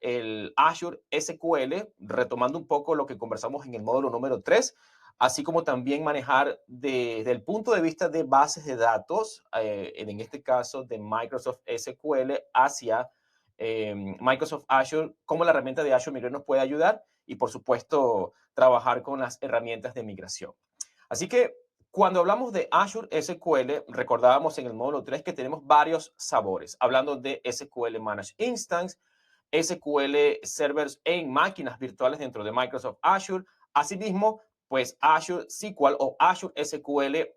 el Azure SQL, retomando un poco lo que conversamos en el módulo número 3, así como también manejar desde el punto de vista de bases de datos, en este caso de Microsoft SQL hacia Microsoft Azure, cómo la herramienta de Azure Migrate nos puede ayudar y, por supuesto, trabajar con las herramientas de migración. Así que cuando hablamos de Azure SQL, recordábamos en el módulo 3 que tenemos varios sabores, hablando de SQL Managed Instance, SQL Servers en máquinas virtuales dentro de Microsoft Azure, asimismo, pues Azure SQL o Azure SQL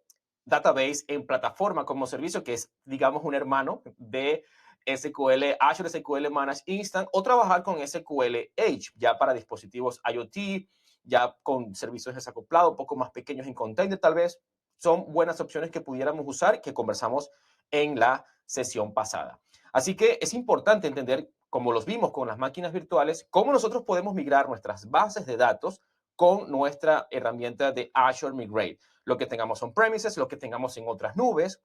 Database en plataforma como servicio, que es, digamos, un hermano de SQL, Azure SQL Managed Instance, o trabajar con SQL Edge, ya para dispositivos IoT, ya con servicios desacoplados, un poco más pequeños en container tal vez. Son buenas opciones que pudiéramos usar, que conversamos en la sesión pasada. Así que es importante entender, como los vimos con las máquinas virtuales, cómo nosotros podemos migrar nuestras bases de datos con nuestra herramienta de Azure Migrate. Lo que tengamos on-premises, lo que tengamos en otras nubes,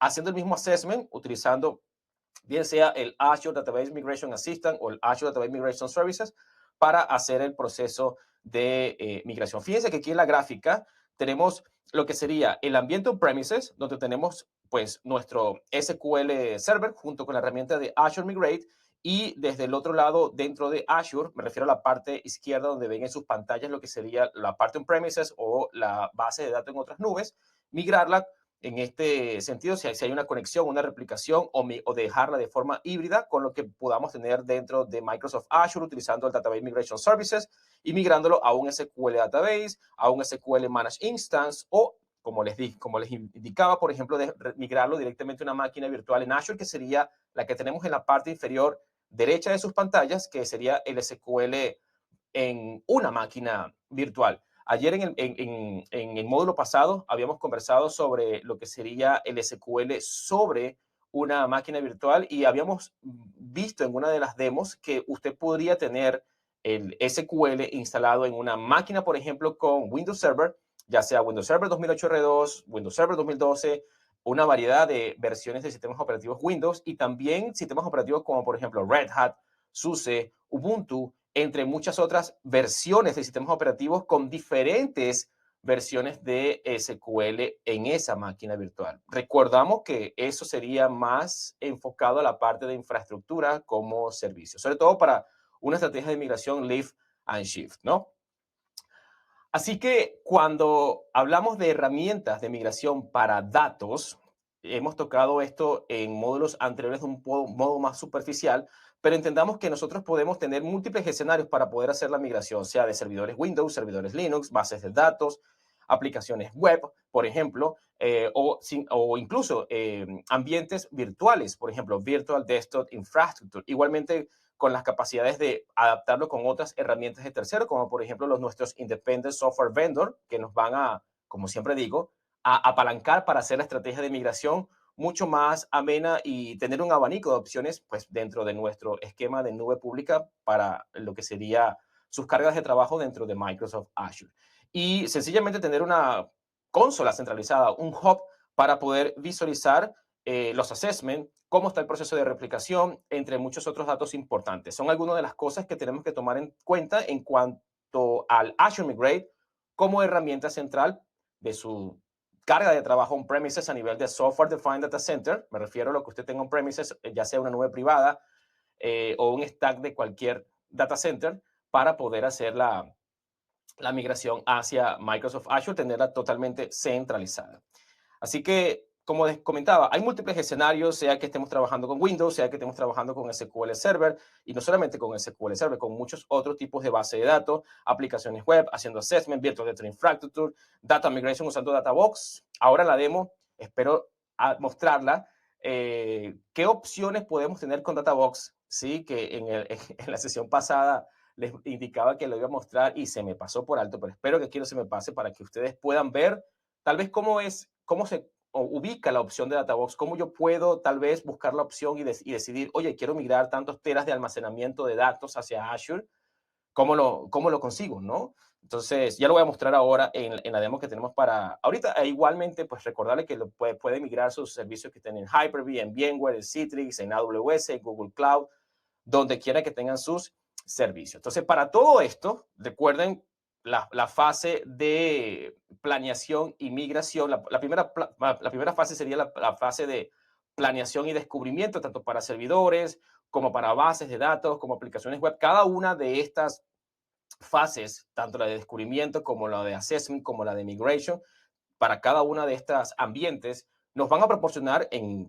haciendo el mismo assessment, utilizando bien sea el Azure Database Migration Assistant o el Azure Database Migration Services para hacer el proceso de migración. Fíjense que aquí en la gráfica tenemos lo que sería el ambiente on-premises, donde tenemos pues nuestro SQL Server junto con la herramienta de Azure Migrate, y desde el otro lado, dentro de Azure, me refiero a la parte izquierda donde ven en sus pantallas lo que sería la parte on-premises o la base de datos en otras nubes, migrarla en este sentido, si hay una conexión, una replicación o dejarla de forma híbrida con lo que podamos tener dentro de Microsoft Azure utilizando el Database Migration Services y migrándolo a un SQL Database, a un SQL Managed Instance o, como les indicaba, por ejemplo, de migrarlo directamente a una máquina virtual en Azure, que sería la que tenemos en la parte inferior derecha de sus pantallas, que sería el SQL en una máquina virtual. Ayer en el módulo pasado habíamos conversado sobre lo que sería el SQL sobre una máquina virtual y habíamos visto en una de las demos que usted podría tener el SQL instalado en una máquina, por ejemplo, con Windows Server, ya sea Windows Server 2008 R2, Windows Server 2012, una variedad de versiones de sistemas operativos Windows y también sistemas operativos como, por ejemplo, Red Hat, SUSE, Ubuntu, entre muchas otras versiones de sistemas operativos con diferentes versiones de SQL en esa máquina virtual. Recordamos que eso sería más enfocado a la parte de infraestructura como servicio, sobre todo para una estrategia de migración lift and shift, ¿no? Así que cuando hablamos de herramientas de migración para datos, hemos tocado esto en módulos anteriores de un modo más superficial, pero entendamos que nosotros podemos tener múltiples escenarios para poder hacer la migración, sea de servidores Windows, servidores Linux, bases de datos, aplicaciones web, por ejemplo, o incluso ambientes virtuales, por ejemplo, Virtual Desktop Infrastructure. Igualmente, con las capacidades de adaptarlo con otras herramientas de tercero, como por ejemplo nuestros Independent Software Vendor, que nos van a, como siempre digo, a apalancar para hacer la estrategia de migración mucho más amena y tener un abanico de opciones pues, dentro de nuestro esquema de nube pública para lo que sería sus cargas de trabajo dentro de Microsoft Azure. Y sencillamente tener una consola centralizada, un hub para poder visualizar los assessments, cómo está el proceso de replicación, entre muchos otros datos importantes. Son algunas de las cosas que tenemos que tomar en cuenta en cuanto al Azure Migrate como herramienta central de su carga de trabajo on-premises a nivel de Software Defined Data Center. Me refiero a lo que usted tenga on-premises, ya sea una nube privada o un stack de cualquier data center, para poder hacer la migración hacia Microsoft Azure, tenerla totalmente centralizada. Así que, como les comentaba, hay múltiples escenarios, sea que estemos trabajando con Windows, sea que estemos trabajando con SQL Server, y no solamente con SQL Server, con muchos otros tipos de base de datos, aplicaciones web, haciendo assessment, virtual data infrastructure, data migration usando Databox. Ahora en la demo, espero mostrarla, qué opciones podemos tener con Databox, ¿sí? Que en la sesión pasada les indicaba que lo iba a mostrar y se me pasó por alto, pero espero que aquí no se me pase para que ustedes puedan ver tal vez cómo se ubica la opción de Databox, cómo yo puedo tal vez buscar la opción y decidir, oye, quiero migrar tantos teras de almacenamiento de datos hacia Azure, cómo lo consigo, ¿no? Entonces, ya lo voy a mostrar ahora en la demo que tenemos para ahorita. E igualmente, pues recordarle que puede migrar sus servicios que estén en Hyper-V, en VMware, en Citrix, en AWS, en Google Cloud, donde quiera que tengan sus servicios. Entonces, para todo esto, recuerden la fase de planeación y migración. La primera fase sería la fase de planeación y descubrimiento, tanto para servidores como para bases de datos, como aplicaciones web. Cada una de estas fases, tanto la de descubrimiento como la de assessment, como la de migration, para cada una de estas ambientes, nos van a proporcionar,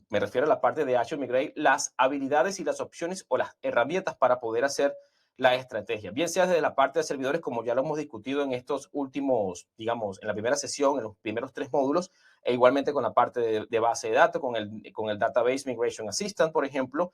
me refiero a la parte de Azure Migrate, las habilidades y las opciones o las herramientas para poder hacer la estrategia. Bien sea desde la parte de servidores, como ya lo hemos discutido en estos últimos, digamos, en la primera sesión, en los primeros 3 módulos, e igualmente con la parte de base de datos, con el Database Migration Assistant, por ejemplo,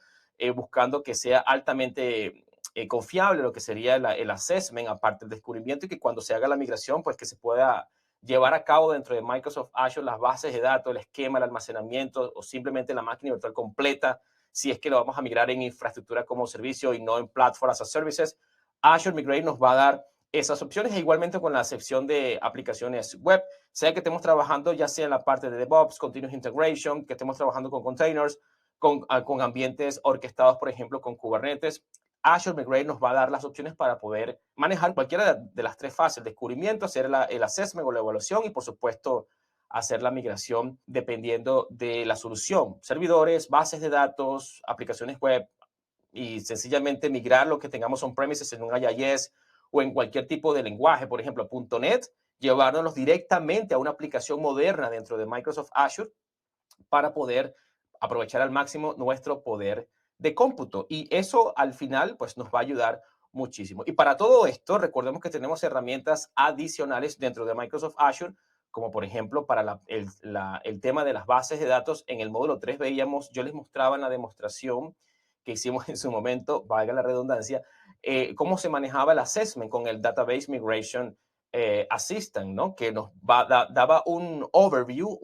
buscando que sea altamente confiable lo que sería el assessment, aparte del descubrimiento, y que cuando se haga la migración, pues que se pueda llevar a cabo dentro de Microsoft Azure las bases de datos, el esquema, el almacenamiento o simplemente la máquina virtual completa, si es que lo vamos a migrar en infraestructura como servicio y no en Platform as a Services. Azure Migrate nos va a dar esas opciones, e igualmente con la sección de aplicaciones web, sea que estemos trabajando ya sea en la parte de DevOps, Continuous Integration, que estemos trabajando con containers, con ambientes orquestados, por ejemplo, con Kubernetes. Azure Migrate nos va a dar las opciones para poder manejar cualquiera de las 3 fases: descubrimiento, hacer el assessment o la evaluación y, por supuesto, hacer la migración dependiendo de la solución. Servidores, bases de datos, aplicaciones web, y sencillamente migrar lo que tengamos on-premises en un IIS o en cualquier tipo de lenguaje, por ejemplo, .NET, llevárnoslos directamente a una aplicación moderna dentro de Microsoft Azure para poder aprovechar al máximo nuestro poder de cómputo. Y eso al final pues nos va a ayudar muchísimo. Y para todo esto, recordemos que tenemos herramientas adicionales dentro de Microsoft Azure, como por ejemplo para el tema de las bases de datos. En el módulo 3 veíamos, yo les mostraba en la demostración que hicimos en su momento, valga la redundancia, cómo se manejaba el assessment con el Database Migration Assistant, ¿no? Que nos daba un overview,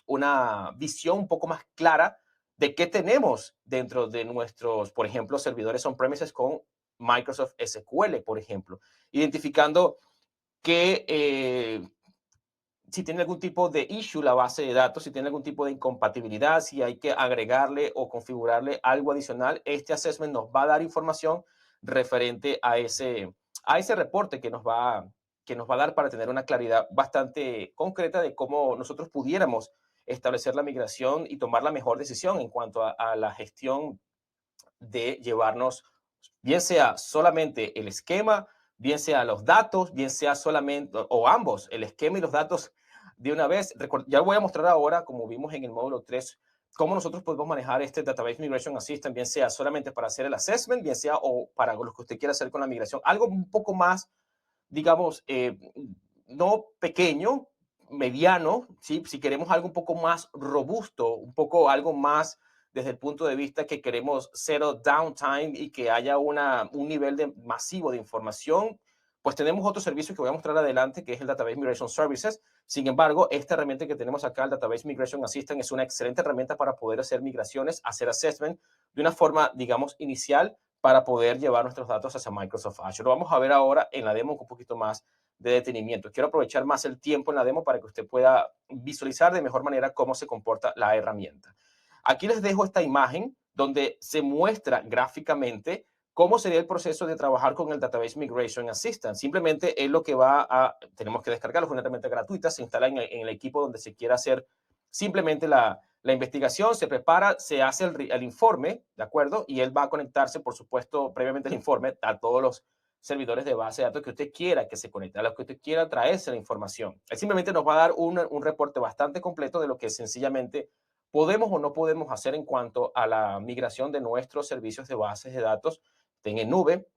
una visión un poco más clara de qué tenemos dentro de nuestros, por ejemplo, servidores on-premises con Microsoft SQL, por ejemplo, identificando que si tiene algún tipo de issue la base de datos, si tiene algún tipo de incompatibilidad, si hay que agregarle o configurarle algo adicional, este assessment nos va a dar información referente a ese reporte que nos va a dar para tener una claridad bastante concreta de cómo nosotros pudiéramos establecer la migración y tomar la mejor decisión en cuanto a la gestión de llevarnos, bien sea solamente el esquema, bien sea los datos, bien sea solamente, o ambos, el esquema y los datos de una vez. Ya voy a mostrar ahora, como vimos en el módulo 3, cómo nosotros podemos manejar este Database Migration Assistant, bien sea solamente para hacer el assessment, bien sea o para lo que usted quiera hacer con la migración. Algo un poco más, digamos, no pequeño, mediano, ¿sí? Si queremos algo un poco más robusto, un poco algo más desde el punto de vista que queremos cero downtime y que haya un nivel masivo de información, pues tenemos otro servicio que voy a mostrar adelante, que es el Database Migration Services. Sin embargo, esta herramienta que tenemos acá, el Database Migration Assistant, es una excelente herramienta para poder hacer migraciones, hacer assessment de una forma, digamos, inicial, para poder llevar nuestros datos hacia Microsoft Azure. Lo vamos a ver ahora en la demo con un poquito más de detenimiento. Quiero aprovechar más el tiempo en la demo para que usted pueda visualizar de mejor manera cómo se comporta la herramienta. Aquí les dejo esta imagen donde se muestra gráficamente cómo sería el proceso de trabajar con el Database Migration Assistant. Simplemente es lo que tenemos que descargarlo, es una herramienta gratuita, se instala en el equipo donde se quiera hacer simplemente la investigación, se prepara, se hace el informe, ¿de acuerdo? Y él va a conectarse, por supuesto, previamente el informe a todos los servidores de base de datos que usted quiera que se conecte, a los que usted quiera traerse la información. Él simplemente nos va a dar un reporte bastante completo de lo que sencillamente podemos o no podemos hacer en cuanto a la migración de nuestros servicios de bases de datos, estén en nube,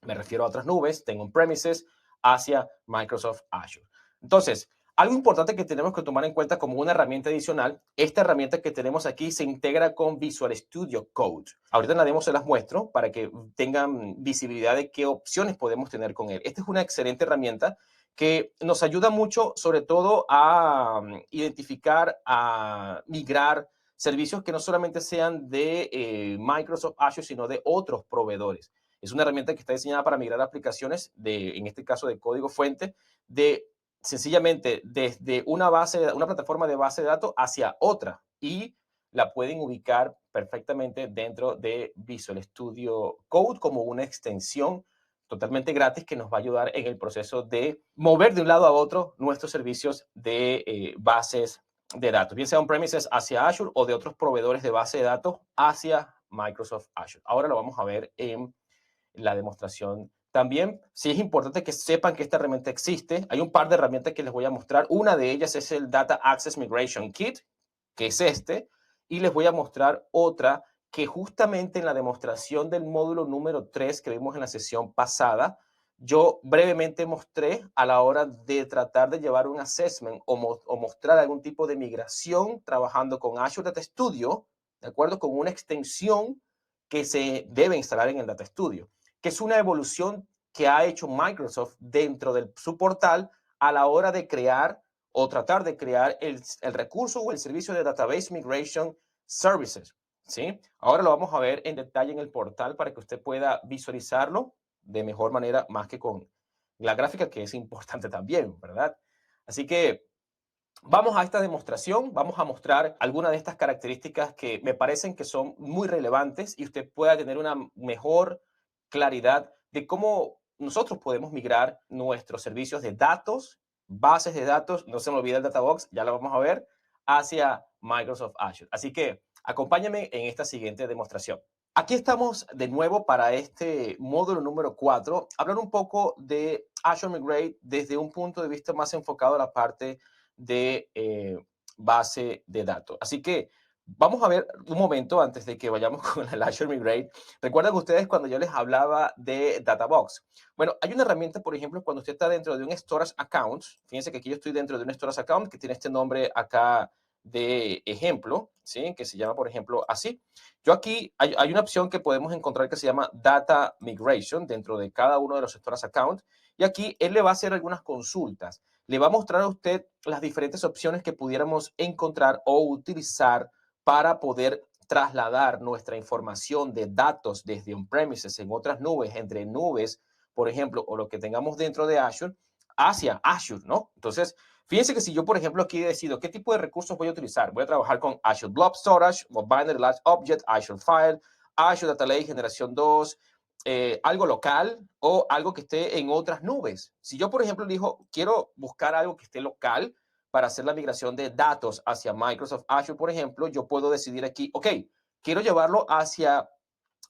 me refiero a otras nubes, tengo on-premises, hacia Microsoft Azure. Entonces, algo importante que tenemos que tomar en cuenta como una herramienta adicional, esta herramienta que tenemos aquí se integra con Visual Studio Code. Ahorita en la demo se las muestro para que tengan visibilidad de qué opciones podemos tener con él. Esta es una excelente herramienta que nos ayuda mucho, sobre todo, a identificar, a migrar servicios que no solamente sean de Microsoft Azure, sino de otros proveedores. Es una herramienta que está diseñada para migrar aplicaciones, en este caso de código fuente, de sencillamente desde una plataforma de base de datos hacia otra, y la pueden ubicar perfectamente dentro de Visual Studio Code como una extensión totalmente gratis que nos va a ayudar en el proceso de mover de un lado a otro nuestros servicios de bases de datos, bien sea on-premises hacia Azure o de otros proveedores de base de datos hacia Microsoft Azure. Ahora lo vamos a ver en la demostración. También, sí es importante que sepan que esta herramienta existe. Hay un par de herramientas que les voy a mostrar. Una de ellas es el Data Access Migration Kit, que es este, y les voy a mostrar otra que justamente en la demostración del módulo número 3 que vimos en la sesión pasada, yo brevemente mostré a la hora de tratar de llevar un assessment o mostrar algún tipo de migración trabajando con Azure Data Studio, ¿de acuerdo? Con una extensión que se debe instalar en el Data Studio, que es una evolución que ha hecho Microsoft dentro de su portal a la hora de crear o tratar de crear el recurso o el servicio de Database Migration Services. ¿Sí? Ahora lo vamos a ver en detalle en el portal para que usted pueda visualizarlo de mejor manera, más que con la gráfica, que es importante también, ¿verdad? Así que vamos a esta demostración, vamos a mostrar algunas de estas características que me parecen que son muy relevantes y usted pueda tener una mejor claridad de cómo nosotros podemos migrar nuestros servicios de datos, bases de datos, no se me olvide el Databox, ya lo vamos a ver, hacia Microsoft Azure. Así que acompáñame en esta siguiente demostración. Aquí estamos de nuevo para este módulo número 4, hablar un poco de Azure Migrate desde un punto de vista más enfocado a la parte de base de datos. Así que vamos a ver un momento antes de que vayamos con el Azure Migrate. ¿Recuerdan ustedes cuando yo les hablaba de Databox? Bueno, hay una herramienta, por ejemplo, cuando usted está dentro de un storage account. Fíjense que aquí yo estoy dentro de un storage account que tiene este nombre acá de ejemplo, ¿sí? Que se llama, por ejemplo, así. Yo aquí hay una opción que podemos encontrar que se llama Data Migration dentro de cada uno de los storage accounts. Y aquí él le va a hacer algunas consultas. Le va a mostrar a usted las diferentes opciones que pudiéramos encontrar o utilizar para poder trasladar nuestra información de datos desde on-premises en otras nubes, entre nubes, por ejemplo, o lo que tengamos dentro de Azure, hacia Azure, ¿no? Entonces, fíjense que si yo, por ejemplo, aquí decido qué tipo de recursos voy a utilizar, voy a trabajar con Azure Blob Storage, o Binary Large Object, Azure File, Azure Data Lake Generación 2, algo local o algo que esté en otras nubes. Si yo, por ejemplo, digo, quiero buscar algo que esté local para hacer la migración de datos hacia Microsoft Azure, por ejemplo, yo puedo decidir aquí, ok, quiero llevarlo hacia,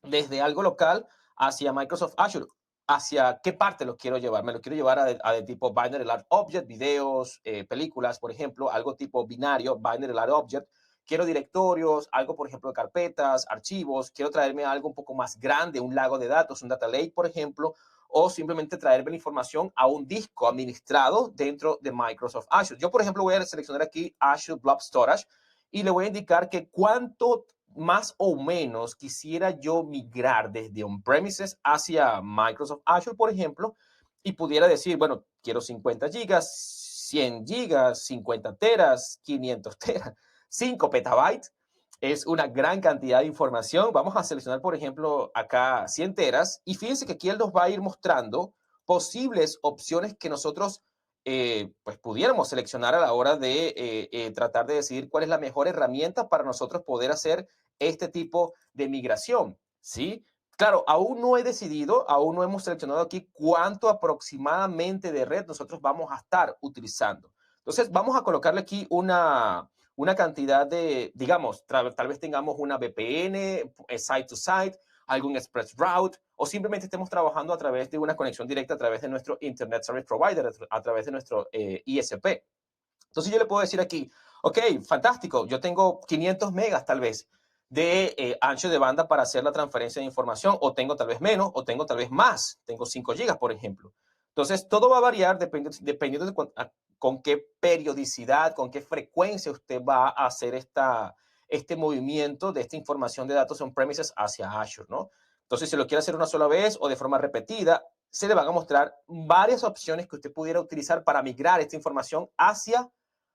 desde algo local hacia Microsoft Azure. ¿Hacia qué parte lo quiero llevar? Me lo quiero llevar a de tipo Binary Large Object, videos, películas, por ejemplo, algo tipo binario, Binary Large Object. Quiero directorios, algo, por ejemplo, de carpetas, archivos. Quiero traerme algo un poco más grande, un lago de datos, un data lake, por ejemplo, o simplemente traerme la información a un disco administrado dentro de Microsoft Azure. Yo, por ejemplo, voy a seleccionar aquí Azure Blob Storage y le voy a indicar que cuánto más o menos quisiera yo migrar desde on-premises hacia Microsoft Azure, por ejemplo, y pudiera decir, bueno, quiero 50 gigas, 100 gigas, 50 teras, 500 teras, 5 petabytes. Es una gran cantidad de información. Vamos a seleccionar, por ejemplo, acá 100 teras y fíjense que aquí él nos va a ir mostrando posibles opciones que nosotros pues pudiéramos seleccionar a la hora de tratar de decidir cuál es la mejor herramienta para nosotros poder hacer este tipo de migración, ¿sí? Claro, aún no he decidido, aún no hemos seleccionado aquí cuánto aproximadamente de red nosotros vamos a estar utilizando. Entonces, vamos a colocarle aquí una cantidad de, digamos, tal vez tengamos una VPN, site to site, algún express route, o simplemente estemos trabajando a través de una conexión directa a través de nuestro Internet Service Provider, a través de nuestro ISP. Entonces yo le puedo decir aquí, ok, fantástico, yo tengo 500 megas tal vez de ancho de banda para hacer la transferencia de información, o tengo tal vez menos, o tengo tal vez más, tengo 5 gigas, por ejemplo. Entonces todo va a variar dependiendo de con qué periodicidad, con qué frecuencia usted va a hacer este movimiento de esta información de datos on-premises hacia Azure, ¿no? Entonces, si lo quiere hacer una sola vez o de forma repetida, se le van a mostrar varias opciones que usted pudiera utilizar para migrar esta información hacia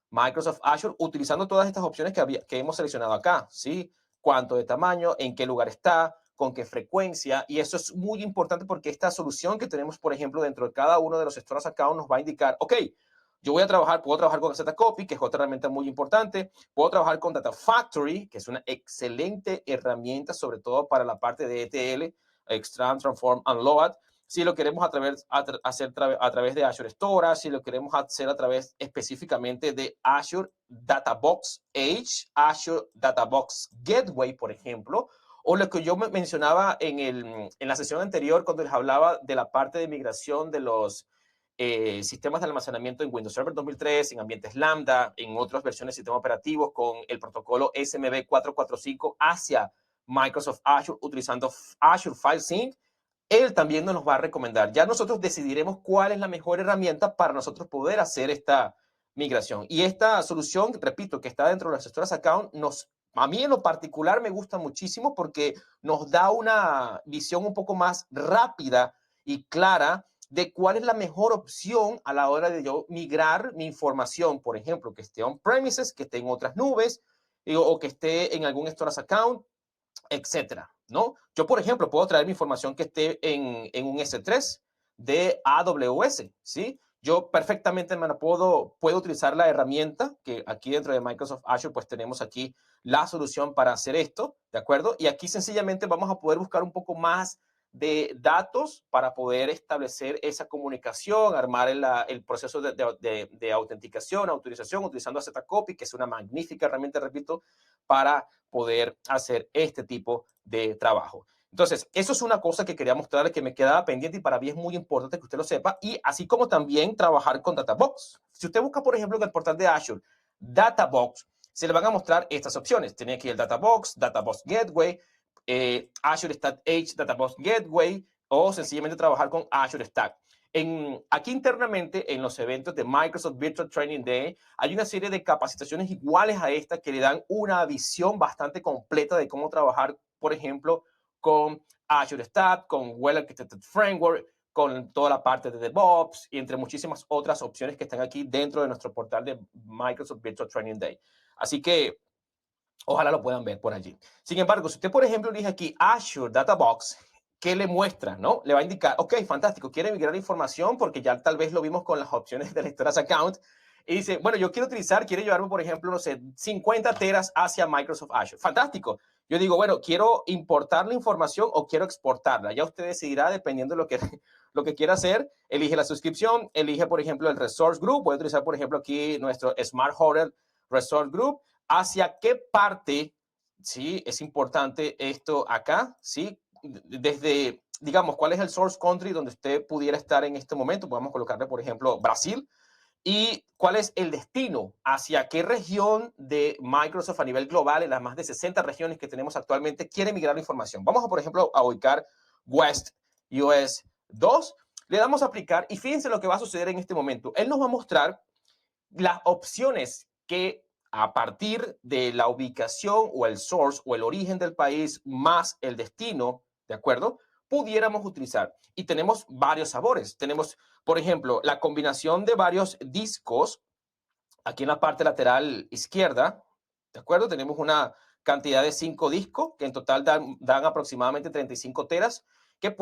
Microsoft Azure utilizando todas estas opciones que hemos seleccionado acá, ¿sí? Cuánto de tamaño, en qué lugar está, con qué frecuencia, y eso es muy importante porque esta solución que tenemos, por ejemplo, dentro de cada uno de los storage accounts nos va a indicar, ok, Yo puedo trabajar con Zetacopy, que es otra herramienta muy importante. Puedo trabajar con Data Factory, que es una excelente herramienta, sobre todo para la parte de ETL, Extract, Transform and Load. Si lo queremos hacer a través de Azure Storage, si lo queremos hacer a través específicamente de Azure Databox Edge, Azure Databox Gateway, por ejemplo, o lo que yo mencionaba en la sesión anterior cuando les hablaba de la parte de migración de los sistemas de almacenamiento en Windows Server 2003, en ambientes Lambda, en otras versiones de sistemas operativos con el protocolo SMB 445 hacia Microsoft Azure utilizando Azure File Sync. Él también nos va a recomendar. Ya nosotros decidiremos cuál es la mejor herramienta para nosotros poder hacer esta migración. Y esta solución, repito, que está dentro de las gestoras account, a mí en lo particular me gusta muchísimo porque nos da una visión un poco más rápida y clara de cuál es la mejor opción a la hora de yo migrar mi información, por ejemplo, que esté on-premises, que esté en otras nubes o que esté en algún storage account, etcétera, ¿no? Yo, por ejemplo, puedo traer mi información que esté en un S3 de AWS, ¿sí? Yo perfectamente puedo utilizar la herramienta que aquí dentro de Microsoft Azure, pues tenemos aquí la solución para hacer esto, ¿de acuerdo? Y aquí sencillamente vamos a poder buscar un poco más de datos para poder establecer esa comunicación, armar el proceso de autenticación, autorización, utilizando Zetacopy, que es una magnífica herramienta, repito, para poder hacer este tipo de trabajo. Entonces, eso es una cosa que quería mostrarles que me quedaba pendiente y para mí es muy importante que usted lo sepa. Y así como también trabajar con Databox. Si usted busca, por ejemplo, en el portal de Azure, Databox, se le van a mostrar estas opciones. Tiene aquí el Databox, Databox Gateway, Azure Stack Edge Databox Gateway o sencillamente trabajar con Azure Stack. Aquí internamente, en los eventos de Microsoft Virtual Training Day, hay una serie de capacitaciones iguales a esta que le dan una visión bastante completa de cómo trabajar, por ejemplo, con Azure Stack, con Well Architected Framework, con toda la parte de DevOps y entre muchísimas otras opciones que están aquí dentro de nuestro portal de Microsoft Virtual Training Day. Así que ojalá lo puedan ver por allí. Sin embargo, si usted, por ejemplo, elige aquí Azure Databox, ¿qué le muestra? ¿No? Le va a indicar, ok, fantástico, quiere migrar información porque ya tal vez lo vimos con las opciones de lectoras account. Y dice, bueno, yo quiero llevarme, por ejemplo, no sé, 50 teras hacia Microsoft Azure. Fantástico. Yo digo, bueno, quiero importar la información o quiero exportarla. Ya usted decidirá dependiendo de lo que quiera hacer. Elige la suscripción, elige, por ejemplo, el Resource Group. Voy a utilizar, por ejemplo, aquí nuestro Smart Hotel Resource Group. ¿Hacia qué parte, sí, es importante esto acá, sí? Desde, digamos, cuál es el source country donde usted pudiera estar en este momento. Podemos colocarle, por ejemplo, Brasil. ¿Y cuál es el destino? ¿Hacia qué región de Microsoft a nivel global, en las más de 60 regiones que tenemos actualmente, quiere migrar la información? Vamos, por ejemplo, a ubicar West US 2. Le damos a aplicar y fíjense lo que va a suceder en este momento. Él nos va a mostrar las opciones que a partir de la ubicación o el source o el origen del país más el destino, ¿de acuerdo? Pudiéramos utilizar. Y tenemos varios sabores. Tenemos, por ejemplo, la combinación de varios discos aquí en la parte lateral izquierda, ¿de acuerdo? Tenemos una cantidad de 5 discos que en total dan aproximadamente 35 teras que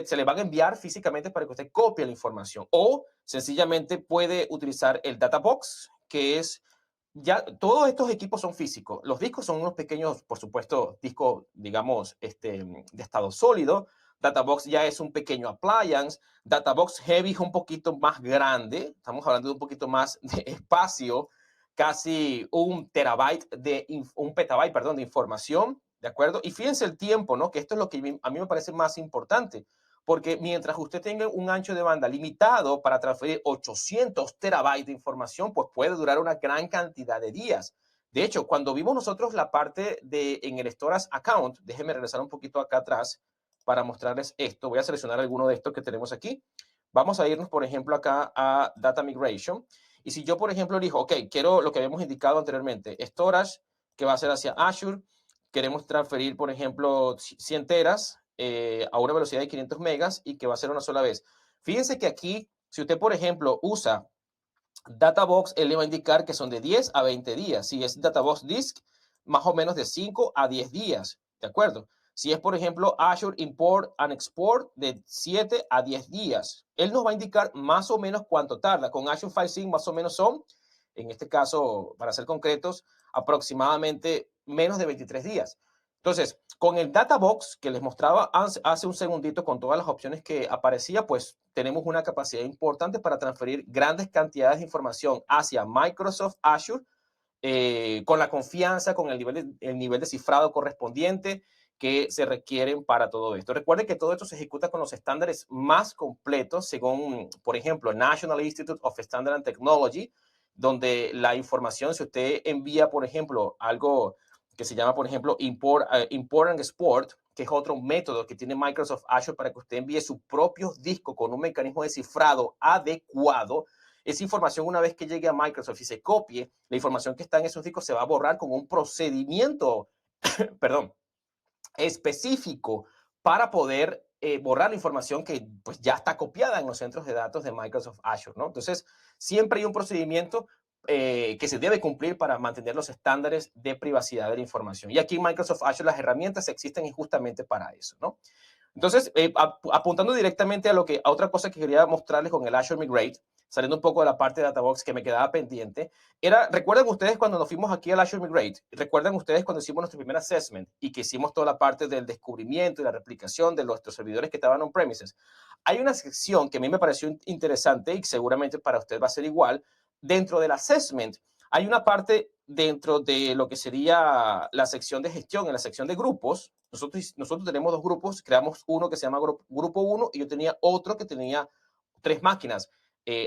se le van a enviar físicamente para que usted copie la información. O sencillamente puede utilizar el Databox, que es ya todos estos equipos son físicos. Los discos son unos pequeños, por supuesto, discos, digamos, de estado sólido. Databox ya es un pequeño appliance. Databox Heavy es un poquito más grande. Estamos hablando de un poquito más de espacio, casi un petabyte, perdón, de información, ¿de acuerdo? Y fíjense el tiempo, ¿no? Que esto es lo que a mí me parece más importante, porque mientras usted tenga un ancho de banda limitado para transferir 800 terabytes de información, pues puede durar una gran cantidad de días. De hecho, cuando vimos nosotros la parte en el Storage Account, déjenme regresar un poquito acá atrás para mostrarles esto. Voy a seleccionar alguno de estos que tenemos aquí. Vamos a irnos, por ejemplo, acá a Data Migration. Y si yo, por ejemplo, elijo, ok, quiero lo que habíamos indicado anteriormente, Storage, que va a ser hacia Azure. Queremos transferir, por ejemplo, 100 teras a una velocidad de 500 megas y que va a ser una sola vez. Fíjense que aquí, si usted, por ejemplo, usa Databox, él le va a indicar que son de 10 a 20 días. Si es Databox Disk, más o menos de 5 a 10 días, ¿de acuerdo? Si es, por ejemplo, Azure Import and Export, de 7 a 10 días. Él nos va a indicar más o menos cuánto tarda. Con Azure File Sync más o menos son, en este caso, para ser concretos, aproximadamente menos de 23 días. Entonces, con el Databox que les mostraba hace un segundito con todas las opciones que aparecía, pues tenemos una capacidad importante para transferir grandes cantidades de información hacia Microsoft Azure con la confianza, con el nivel de cifrado correspondiente que se requieren para todo esto. Recuerden que todo esto se ejecuta con los estándares más completos, según, por ejemplo, National Institute of Standard and Technology, donde la información, si usted envía, por ejemplo, algo que se llama, por ejemplo, Import and Export, que es otro método que tiene Microsoft Azure para que usted envíe sus propios discos con un mecanismo de cifrado adecuado. Esa información, una vez que llegue a Microsoft y se copie, la información que está en esos discos se va a borrar con un procedimiento, perdón, específico para poder borrar la información que pues ya está copiada en los centros de datos de Microsoft Azure, ¿no? Entonces, siempre hay un procedimiento que se debe cumplir para mantener los estándares de privacidad de la información. Y aquí en Microsoft Azure las herramientas existen justamente para eso, ¿no? Entonces, apuntando directamente a otra cosa que quería mostrarles con el Azure Migrate, saliendo un poco de la parte de Databox que me quedaba pendiente, ¿recuerdan ustedes cuando nos fuimos aquí al Azure Migrate? ¿Recuerdan ustedes cuando hicimos nuestro primer assessment y que hicimos toda la parte del descubrimiento y la replicación de nuestros servidores que estaban on-premises? Hay una sección que a mí me pareció interesante y seguramente para usted va a ser igual. Dentro del assessment hay una parte dentro de lo que sería la sección de gestión, en la sección de grupos. Nosotros tenemos dos grupos, creamos uno que se llama Grupo 1 y yo tenía otro que tenía tres máquinas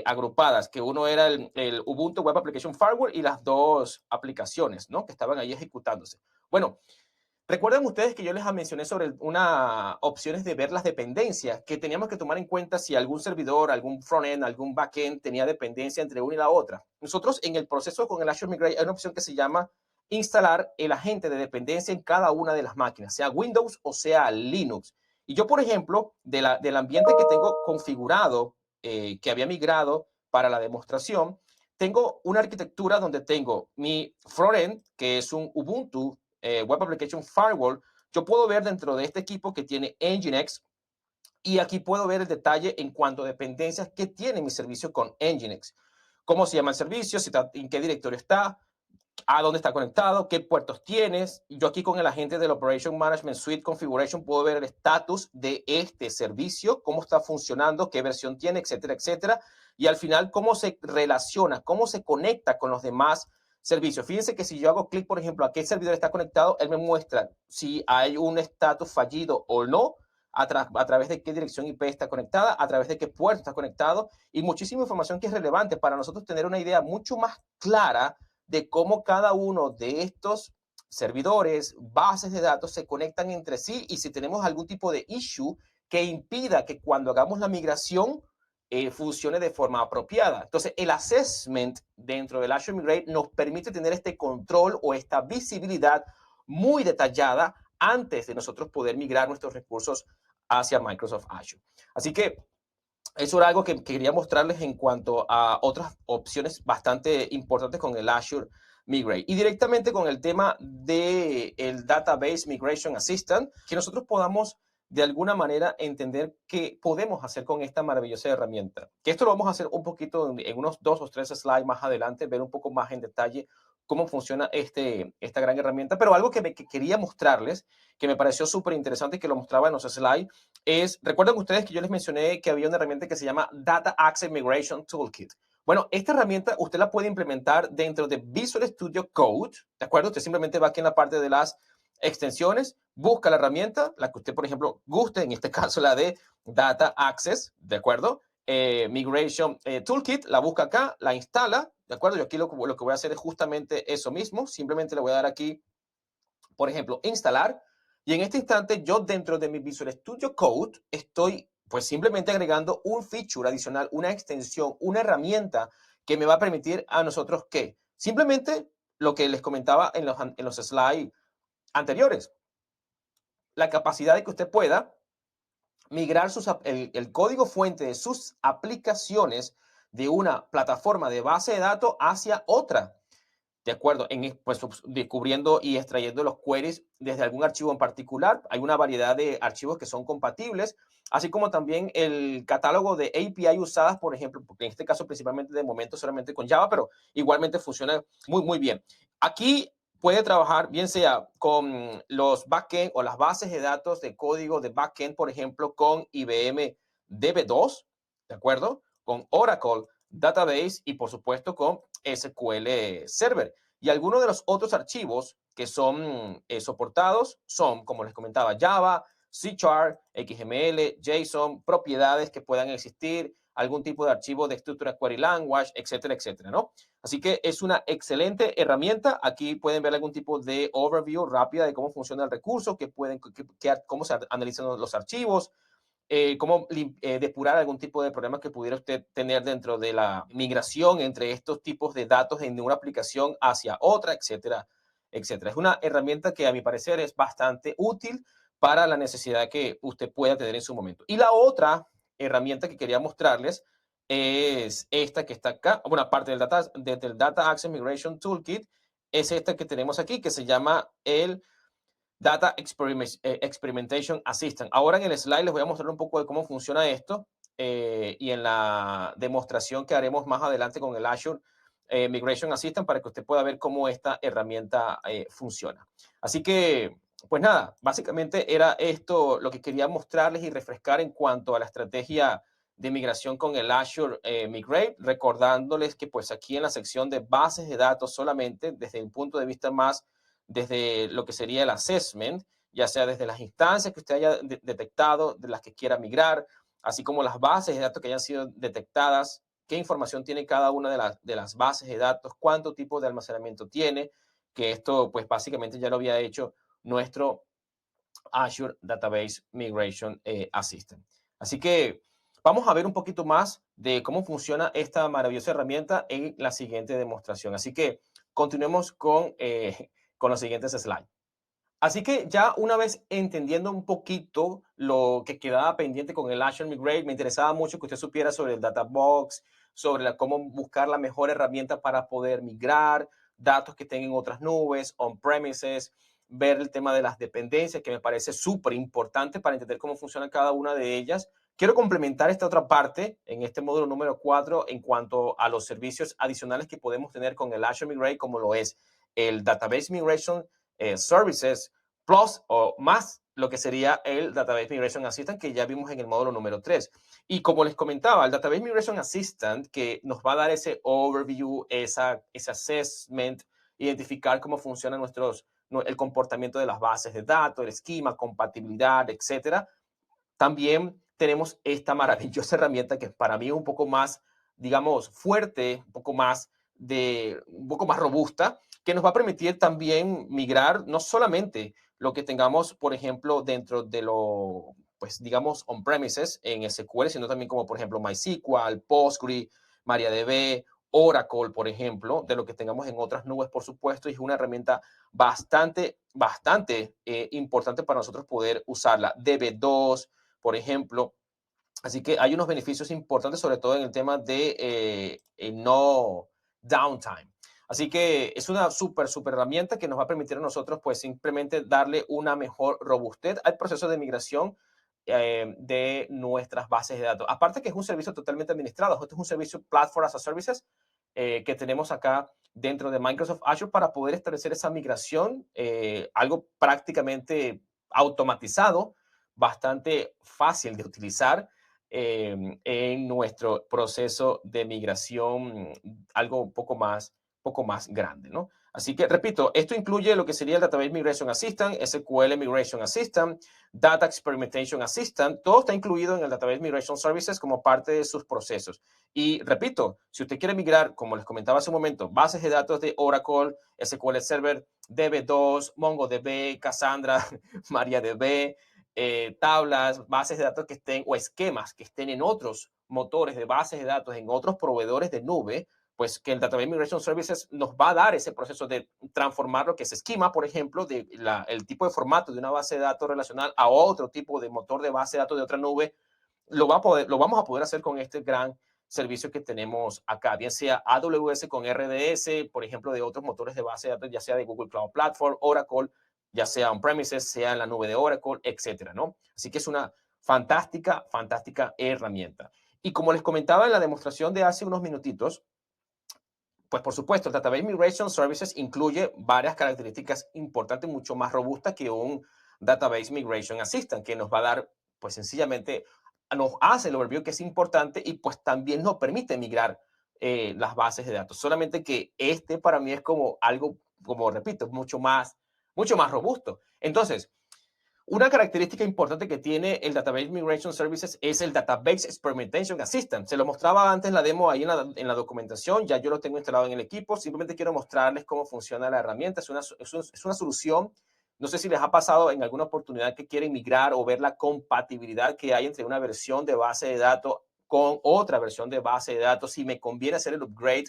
agrupadas, que uno era el Ubuntu Web Application Firewall y las dos aplicaciones, ¿no? Que estaban ahí ejecutándose. Bueno, recuerden ustedes que yo les mencioné sobre una opciones de ver las dependencias que teníamos que tomar en cuenta si algún servidor, algún frontend, algún backend tenía dependencia entre una y la otra. Nosotros en el proceso con el Azure Migrate hay una opción que se llama instalar el agente de dependencia en cada una de las máquinas, sea Windows o sea Linux. Y yo, por ejemplo, del ambiente que tengo configurado, que había migrado para la demostración, tengo una arquitectura donde tengo mi frontend, que es un Ubuntu Web Application Firewall. Yo puedo ver dentro de este equipo que tiene Nginx y aquí puedo ver el detalle en cuanto a dependencias que tiene mi servicio con Nginx. Cómo se llama el servicio, en qué directorio está, a dónde está conectado, qué puertos tienes. Yo aquí con el agente del Operation Management Suite Configuration puedo ver el estatus de este servicio, cómo está funcionando, qué versión tiene, etcétera, etcétera. Y al final, cómo se relaciona, cómo se conecta con los demás servicios. Fíjense que si yo hago clic, por ejemplo, a qué servidor está conectado, él me muestra si hay un estatus fallido o no, a través de qué dirección IP está conectada, a través de qué puerto está conectado y muchísima información que es relevante para nosotros tener una idea mucho más clara de cómo cada uno de estos servidores, bases de datos se conectan entre sí y si tenemos algún tipo de issue que impida que cuando hagamos la migración funcione de forma apropiada. Entonces, el assessment dentro del Azure Migrate nos permite tener este control o esta visibilidad muy detallada antes de nosotros poder migrar nuestros recursos hacia Microsoft Azure. Así que eso era algo que quería mostrarles en cuanto a otras opciones bastante importantes con el Azure Migrate. Y directamente con el tema del Database Migration Assistant, que nosotros podamos de alguna manera entender qué podemos hacer con esta maravillosa herramienta. Que esto lo vamos a hacer un poquito en unos 2 o 3 slides más adelante, ver un poco más en detalle cómo funciona esta gran herramienta. Pero algo que quería mostrarles, que me pareció súper interesante y que lo mostraba en los slides, recuerden ustedes que yo les mencioné que había una herramienta que se llama Data Access Migration Toolkit. Bueno, esta herramienta usted la puede implementar dentro de Visual Studio Code, ¿de acuerdo? Usted simplemente va aquí en la parte de las extensiones, busca la herramienta, la que usted, por ejemplo, guste, en este caso la de Data Access, ¿de acuerdo? Migration Toolkit, la busca acá, la instala, ¿de acuerdo? Yo aquí lo que voy a hacer es justamente eso mismo, simplemente le voy a dar aquí, por ejemplo, instalar, y en este instante yo dentro de mi Visual Studio Code estoy pues simplemente agregando un feature adicional, una extensión, una herramienta que me va a permitir a nosotros que simplemente lo que les comentaba en los slides anteriores, la capacidad de que usted pueda migrar el código fuente de sus aplicaciones de una plataforma de base de datos hacia otra. de acuerdo, pues, descubriendo y extrayendo los queries desde algún archivo en particular. Hay una variedad de archivos que son compatibles, así como también el catálogo de API usadas, por ejemplo, porque en este caso principalmente de momento solamente con Java, pero igualmente funciona muy, muy bien. Aquí puede trabajar bien sea con los backend o las bases de datos de código de backend, por ejemplo, con IBM DB2, ¿de acuerdo? Con Oracle Database y por supuesto con SQL Server. Y algunos de los otros archivos que son soportados son, como les comentaba, Java, C Sharp, XML, JSON, propiedades que puedan existir, algún tipo de archivo de estructura query language, etcétera, etcétera, ¿no? Así que es una excelente herramienta. Aquí pueden ver algún tipo de overview rápida de cómo funciona el recurso, cómo se analizan los archivos, cómo depurar algún tipo de problema que pudiera usted tener dentro de la migración entre estos tipos de datos en una aplicación hacia otra, etcétera, etcétera. Es una herramienta que a mi parecer es bastante útil para la necesidad que usted pueda tener en su momento. Y la otra herramienta que quería mostrarles es esta que está acá, bueno, aparte del Data Access Migration Toolkit, es esta que tenemos aquí, que se llama el Experimentation Assistant. Ahora en el slide les voy a mostrar un poco de cómo funciona esto y en la demostración que haremos más adelante con el Azure Migration Assistant para que usted pueda ver cómo esta herramienta funciona. Así que, pues nada, básicamente era esto lo que quería mostrarles y refrescar en cuanto a la estrategia de migración con el Azure Migrate, recordándoles que pues aquí en la sección de bases de datos solamente, desde un punto de vista más desde lo que sería el assessment, ya sea desde las instancias que usted haya detectado, de las que quiera migrar, así como las bases de datos que hayan sido detectadas, qué información tiene cada una de las bases de datos, cuánto tipo de almacenamiento tiene, que esto pues básicamente ya lo había hecho nuestro Azure Database Migration Assistant. Así que vamos a ver un poquito más de cómo funciona esta maravillosa herramienta en la siguiente demostración. Así que continuemos con los siguientes slides. Así que ya una vez entendiendo un poquito lo que quedaba pendiente con el Azure Migrate, me interesaba mucho que usted supiera sobre el Data Box, sobre cómo buscar la mejor herramienta para poder migrar datos que estén en otras nubes, on-premises, ver el tema de las dependencias, que me parece súper importante para entender cómo funciona cada una de ellas. Quiero complementar esta otra parte en este módulo número 4 en cuanto a los servicios adicionales que podemos tener con el Azure Migrate, como lo es el Database Migration Services Plus o más lo que sería el Database Migration Assistant que ya vimos en el módulo número 3. Y como les comentaba, el Database Migration Assistant que nos va a dar ese overview, ese assessment, identificar cómo funciona el comportamiento de las bases de datos, el esquema, compatibilidad, etcétera. También tenemos esta maravillosa herramienta que para mí es un poco más, digamos, fuerte, un poco más robusta, que nos va a permitir también migrar no solamente lo que tengamos, por ejemplo, dentro de lo, pues, digamos, on-premises en SQL, sino también como, por ejemplo, MySQL, Postgre, MariaDB, Oracle, por ejemplo, de lo que tengamos en otras nubes, por supuesto, y es una herramienta bastante importante para nosotros poder usarla. DB2, por ejemplo. Así que hay unos beneficios importantes, sobre todo en el tema de no downtime. Así que es una súper herramienta que nos va a permitir a nosotros, pues, simplemente darle una mejor robustez al proceso de migración de nuestras bases de datos. Aparte que es un servicio totalmente administrado. Este es un servicio Platform as a Services que tenemos acá dentro de Microsoft Azure para poder establecer esa migración, algo prácticamente automatizado, bastante fácil de utilizar en nuestro proceso de migración, algo poco más grande, ¿no? Así que, repito, esto incluye lo que sería el Database Migration Assistant, SQL Migration Assistant, Data Experimentation Assistant, todo está incluido en el Database Migration Services como parte de sus procesos. Y repito, si usted quiere migrar, como les comentaba hace un momento, bases de datos de Oracle, SQL Server, DB2, MongoDB, Cassandra, MariaDB, tablas, bases de datos que estén o esquemas que estén en otros motores de bases de datos, en otros proveedores de nube, pues que el Database Migration Services nos va a dar ese proceso de transformar lo que es esquema, por ejemplo, el tipo de formato de una base de datos relacional a otro tipo de motor de base de datos de otra nube, lo vamos a poder hacer con este gran servicio que tenemos acá, bien sea AWS con RDS, por ejemplo, de otros motores de base de datos, ya sea de Google Cloud Platform, Oracle, ya sea on-premises, sea en la nube de Oracle, etcétera, ¿no? Así que es una fantástica, fantástica herramienta. Y como les comentaba en la demostración de hace unos minutitos, pues por supuesto, el Database Migration Services incluye varias características importantes, mucho más robustas que un Database Migration Assistant, que nos va a dar, pues sencillamente, nos hace el overview que es importante y pues también nos permite migrar las bases de datos. Solamente que este para mí es como algo, como repito, mucho más robusto. Entonces, una característica importante que tiene el Database Migration Services es el Database Experimentation Assistant. Se lo mostraba antes en la demo ahí en la documentación, ya yo lo tengo instalado en el equipo. Simplemente quiero mostrarles cómo funciona la herramienta. Es una solución. No sé si les ha pasado en alguna oportunidad que quieren migrar o ver la compatibilidad que hay entre una versión de base de datos con otra versión de base de datos, si me conviene hacer el upgrade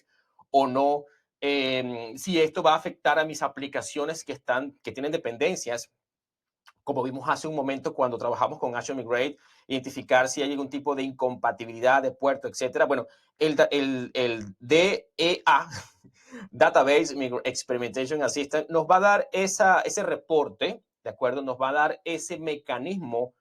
o no, si esto va a afectar a mis aplicaciones que tienen dependencias como vimos hace un momento cuando trabajamos con Azure Migrate, identificar si hay algún tipo de incompatibilidad de puerto, etcétera. Bueno, el DEA, Database Experimentation Assistant, nos va a dar ese reporte, ¿de acuerdo? Nos va a dar ese mecanismo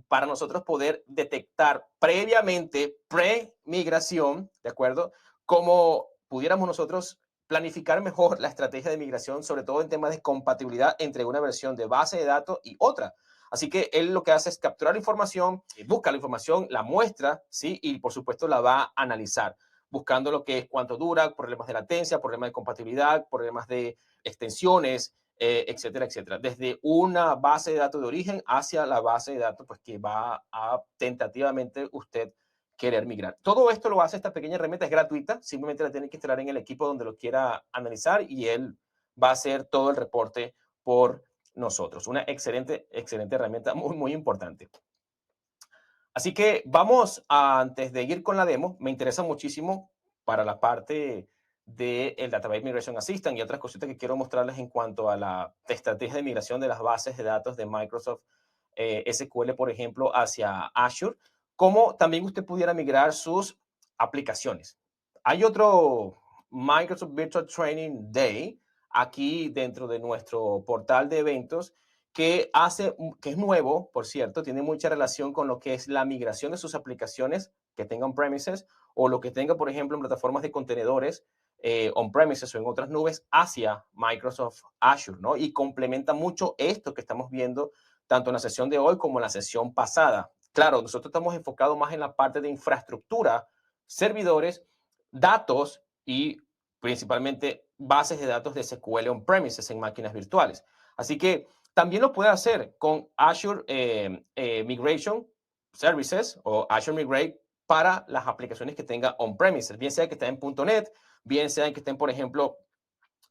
para nosotros poder detectar previamente, pre-migración, ¿de acuerdo? Cómo pudiéramos nosotros planificar mejor la estrategia de migración, sobre todo en temas de compatibilidad entre una versión de base de datos y otra. Así que él lo que hace es capturar la información, busca la información, la muestra, ¿sí? Y por supuesto la va a analizar, buscando lo que es cuánto dura, problemas de latencia, problemas de compatibilidad, problemas de extensiones, etcétera, etcétera. Desde una base de datos de origen hacia la base de datos pues, que va a tentativamente usted querer migrar. Todo esto lo hace esta pequeña herramienta, es gratuita, simplemente la tiene que instalar en el equipo donde lo quiera analizar y él va a hacer todo el reporte por nosotros. Una excelente, excelente herramienta, muy, muy importante. Así que vamos antes de ir con la demo, me interesa muchísimo para la parte del Database Migration Assistant y otras cositas que quiero mostrarles en cuanto a la estrategia de migración de las bases de datos de Microsoft SQL, por ejemplo, hacia Azure, como también usted pudiera migrar sus aplicaciones. Hay otro Microsoft Virtual Training Day aquí dentro de nuestro portal de eventos que es nuevo, por cierto, tiene mucha relación con lo que es la migración de sus aplicaciones que tengan on-premises o lo que tenga, por ejemplo, en plataformas de contenedores on-premises o en otras nubes hacia Microsoft Azure, ¿no? Y complementa mucho esto que estamos viendo tanto en la sesión de hoy como en la sesión pasada. Claro, nosotros estamos enfocados más en la parte de infraestructura, servidores, datos y principalmente bases de datos de SQL on-premises en máquinas virtuales. Así que también lo puede hacer con Azure Migration Services o Azure Migrate para las aplicaciones que tenga on-premises, bien sea que estén en .NET, bien sea que estén, por ejemplo,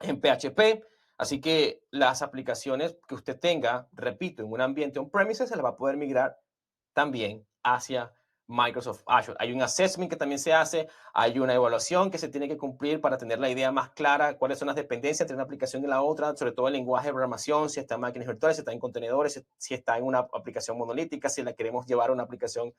en PHP. Así que las aplicaciones que usted tenga, repito, en un ambiente on-premises, se las va a poder migrar también hacia Microsoft Azure. Hay un assessment que también se hace, hay una evaluación que se tiene que cumplir para tener la idea más clara, cuáles son las dependencias entre una aplicación y la otra, sobre todo el lenguaje de programación, si está en máquinas virtuales, si está en contenedores, si está en una aplicación monolítica, si la queremos llevar a una aplicación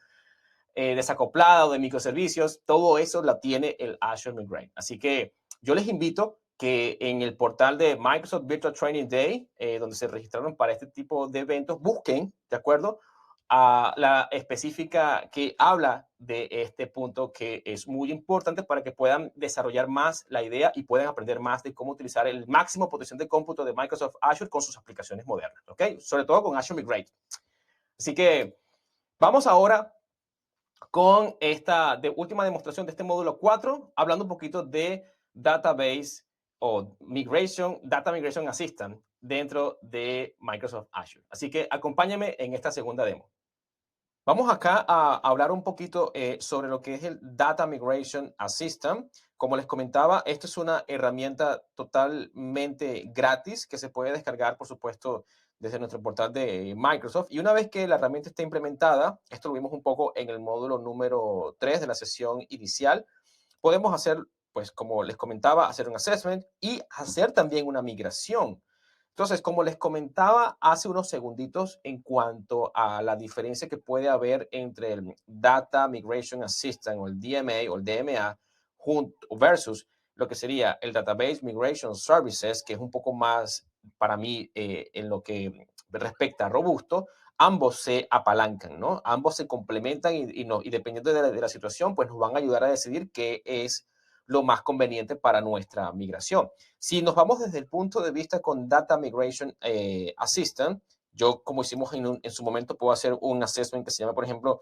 desacoplada o de microservicios, todo eso la tiene el Azure Migrate. Así que yo les invito que en el portal de Microsoft Virtual Training Day, donde se registraron para este tipo de eventos, busquen, ¿de acuerdo? A la específica que habla de este punto que es muy importante para que puedan desarrollar más la idea y puedan aprender más de cómo utilizar el máximo potencial de cómputo de Microsoft Azure con sus aplicaciones modernas, ¿ok? Sobre todo con Azure Migrate. Así que vamos ahora con esta última demostración de este módulo 4, hablando un poquito de database o data migration assistant dentro de Microsoft Azure. Así que acompáñame en esta segunda demo. Vamos acá a hablar un poquito sobre lo que es el Data Migration Assistant. Como les comentaba, esto es una herramienta totalmente gratis que se puede descargar, por supuesto, desde nuestro portal de Microsoft. Y una vez que la herramienta esté implementada, esto lo vimos un poco en el módulo número 3 de la sesión inicial, podemos hacer, pues como les comentaba, hacer un assessment y hacer también una migración. Entonces, como les comentaba hace unos segunditos en cuanto a la diferencia que puede haber entre el Data Migration Assistant o el DMA o el DMA versus lo que sería el Database Migration Services, que es un poco más para mí en lo que respecta a robusto, ambos se apalancan, ¿no? Ambos se complementan y dependiendo de la situación, pues nos van a ayudar a decidir qué es lo más conveniente para nuestra migración. Si nos vamos desde el punto de vista con Data Migration Assistant, yo como hicimos en su momento puedo hacer un assessment que se llama, por ejemplo,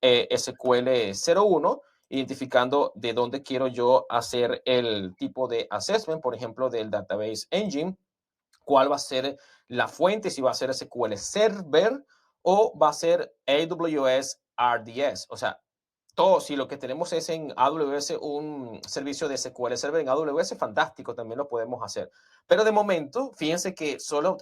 SQL 01, identificando de dónde quiero yo hacer el tipo de assessment, por ejemplo, del Database Engine, cuál va a ser la fuente, si va a ser SQL Server o va a ser AWS RDS. O sea, todo, si lo que tenemos es en AWS un servicio de SQL Server en AWS, fantástico, también lo podemos hacer. Pero de momento, fíjense que solo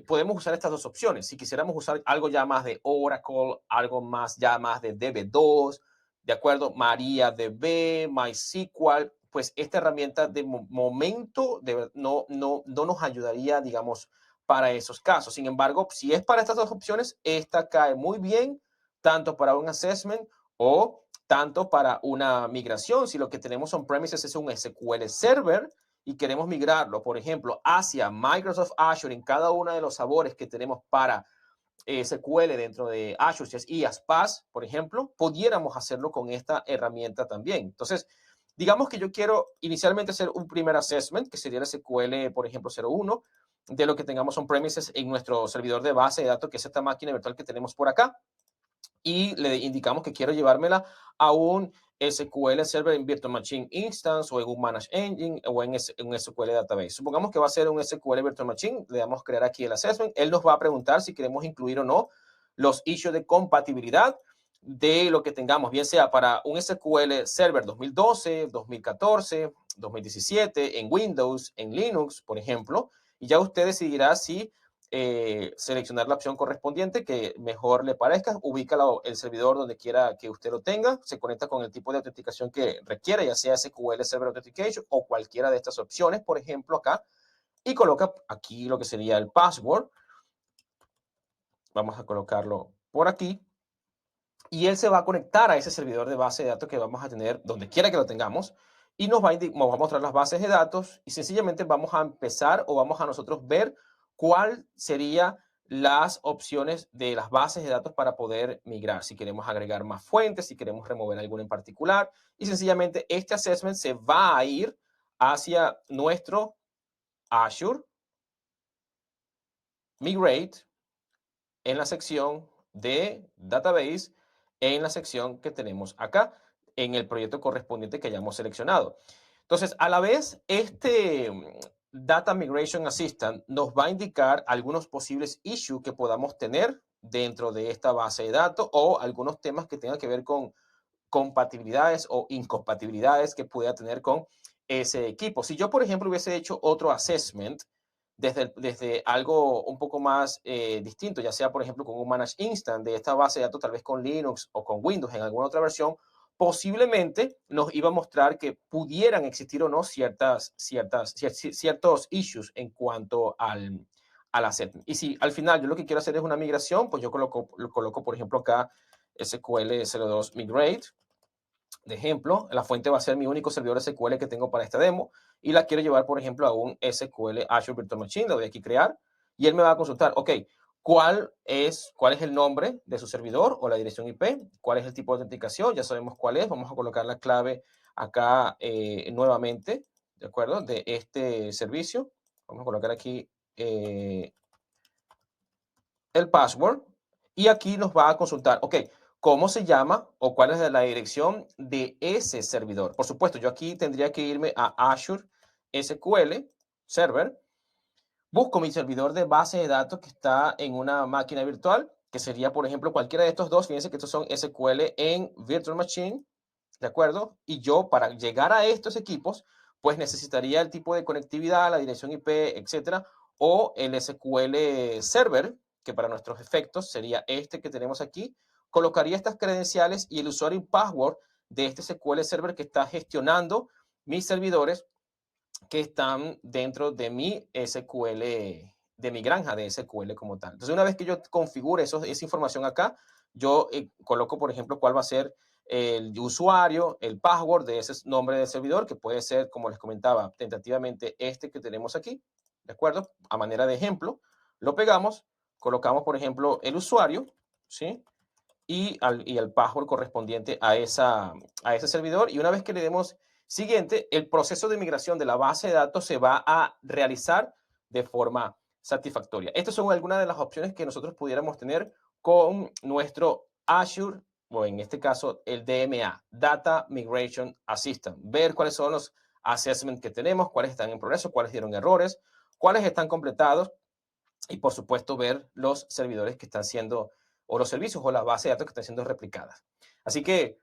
podemos usar estas dos opciones. Si quisiéramos usar algo ya más de Oracle, algo más ya más de DB2, ¿de acuerdo? MariaDB, MySQL, pues esta herramienta de momento no nos ayudaría, digamos, para esos casos. Sin embargo, si es para estas dos opciones, esta cae muy bien tanto para un assessment o tanto para una migración. Si lo que tenemos on premises es un SQL Server y queremos migrarlo, por ejemplo, hacia Microsoft Azure en cada uno de los sabores que tenemos para SQL dentro de Azure y ASPAS, por ejemplo, pudiéramos hacerlo con esta herramienta también. Entonces, digamos que yo quiero inicialmente hacer un primer assessment, que sería el SQL, por ejemplo, 01, de lo que tengamos on premises en nuestro servidor de base de datos, que es esta máquina virtual que tenemos por acá, y le indicamos que quiero llevármela a un SQL Server en Virtual Machine Instance o en un Managed Engine o en un SQL Database. Supongamos que va a ser un SQL Virtual Machine, le damos a crear aquí el assessment. Él nos va a preguntar si queremos incluir o no los issues de compatibilidad de lo que tengamos, bien sea para un SQL Server 2012, 2014, 2017, en Windows, en Linux, por ejemplo, y ya usted decidirá si seleccionar la opción correspondiente que mejor le parezca, ubica el servidor donde quiera que usted lo tenga, se conecta con el tipo de autenticación que requiera, ya sea SQL Server Authentication o cualquiera de estas opciones, por ejemplo, acá, y coloca aquí lo que sería el password. Vamos a colocarlo por aquí. Y él se va a conectar a ese servidor de base de datos que vamos a tener donde quiera que lo tengamos y nos va a mostrar las bases de datos y sencillamente vamos a empezar o vamos a nosotros ver cuál sería las opciones de las bases de datos para poder migrar, si queremos agregar más fuentes, si queremos remover alguna en particular y sencillamente este assessment se va a ir hacia nuestro Azure Migrate en la sección de Database, en la sección que tenemos acá, en el proyecto correspondiente que hayamos seleccionado. Entonces, a la vez, este Data Migration Assistant nos va a indicar algunos posibles issues que podamos tener dentro de esta base de datos o algunos temas que tengan que ver con compatibilidades o incompatibilidades que pueda tener con ese equipo. Si yo, por ejemplo, hubiese hecho otro assessment desde algo un poco más distinto, ya sea, por ejemplo, con un Managed Instance de esta base de datos, tal vez con Linux o con Windows en alguna otra versión, posiblemente nos iba a mostrar que pudieran existir o no ciertos issues en cuanto al assessment. Y si al final yo lo que quiero hacer es una migración, pues yo lo coloco por ejemplo, acá SQL 02 Migrate, de ejemplo, la fuente va a ser mi único servidor SQL que tengo para esta demo y la quiero llevar, por ejemplo, a un SQL Azure Virtual Machine, lo doy aquí crear y él me va a consultar, ok, ¿cuál es el nombre de su servidor o la dirección IP? ¿Cuál es el tipo de autenticación? Ya sabemos cuál es, vamos a colocar la clave acá nuevamente, ¿de acuerdo? De este servicio. Vamos a colocar aquí el password y aquí nos va a consultar, ok, ¿cómo se llama o cuál es la dirección de ese servidor? Por supuesto, yo aquí tendría que irme a Azure SQL Server, busco mi servidor de base de datos que está en una máquina virtual, que sería, por ejemplo, cualquiera de estos dos. Fíjense que estos son SQL en Virtual Machine, ¿de acuerdo? Y yo, para llegar a estos equipos, pues necesitaría el tipo de conectividad, la dirección IP, etcétera, o el SQL Server, que para nuestros efectos sería este que tenemos aquí. Colocaría estas credenciales y el usuario y password de este SQL Server que está gestionando mis servidores que están dentro de mi SQL, de mi granja de SQL como tal. Entonces, una vez que yo configure esa información acá, yo coloco, por ejemplo, cuál va a ser el usuario, el password de ese nombre del servidor, que puede ser, como les comentaba, tentativamente este que tenemos aquí, ¿de acuerdo? A manera de ejemplo, lo pegamos, colocamos, por ejemplo, el usuario, ¿sí? Y al password correspondiente a ese servidor. Y una vez que le demos siguiente, el proceso de migración de la base de datos se va a realizar de forma satisfactoria. Estas son algunas de las opciones que nosotros pudiéramos tener con nuestro Azure, o en este caso el DMA, Data Migration Assistant. Ver cuáles son los assessments que tenemos, cuáles están en progreso, cuáles dieron errores, cuáles están completados y por supuesto ver los servidores que están siendo, o los servicios o las bases de datos que están siendo replicadas. Así que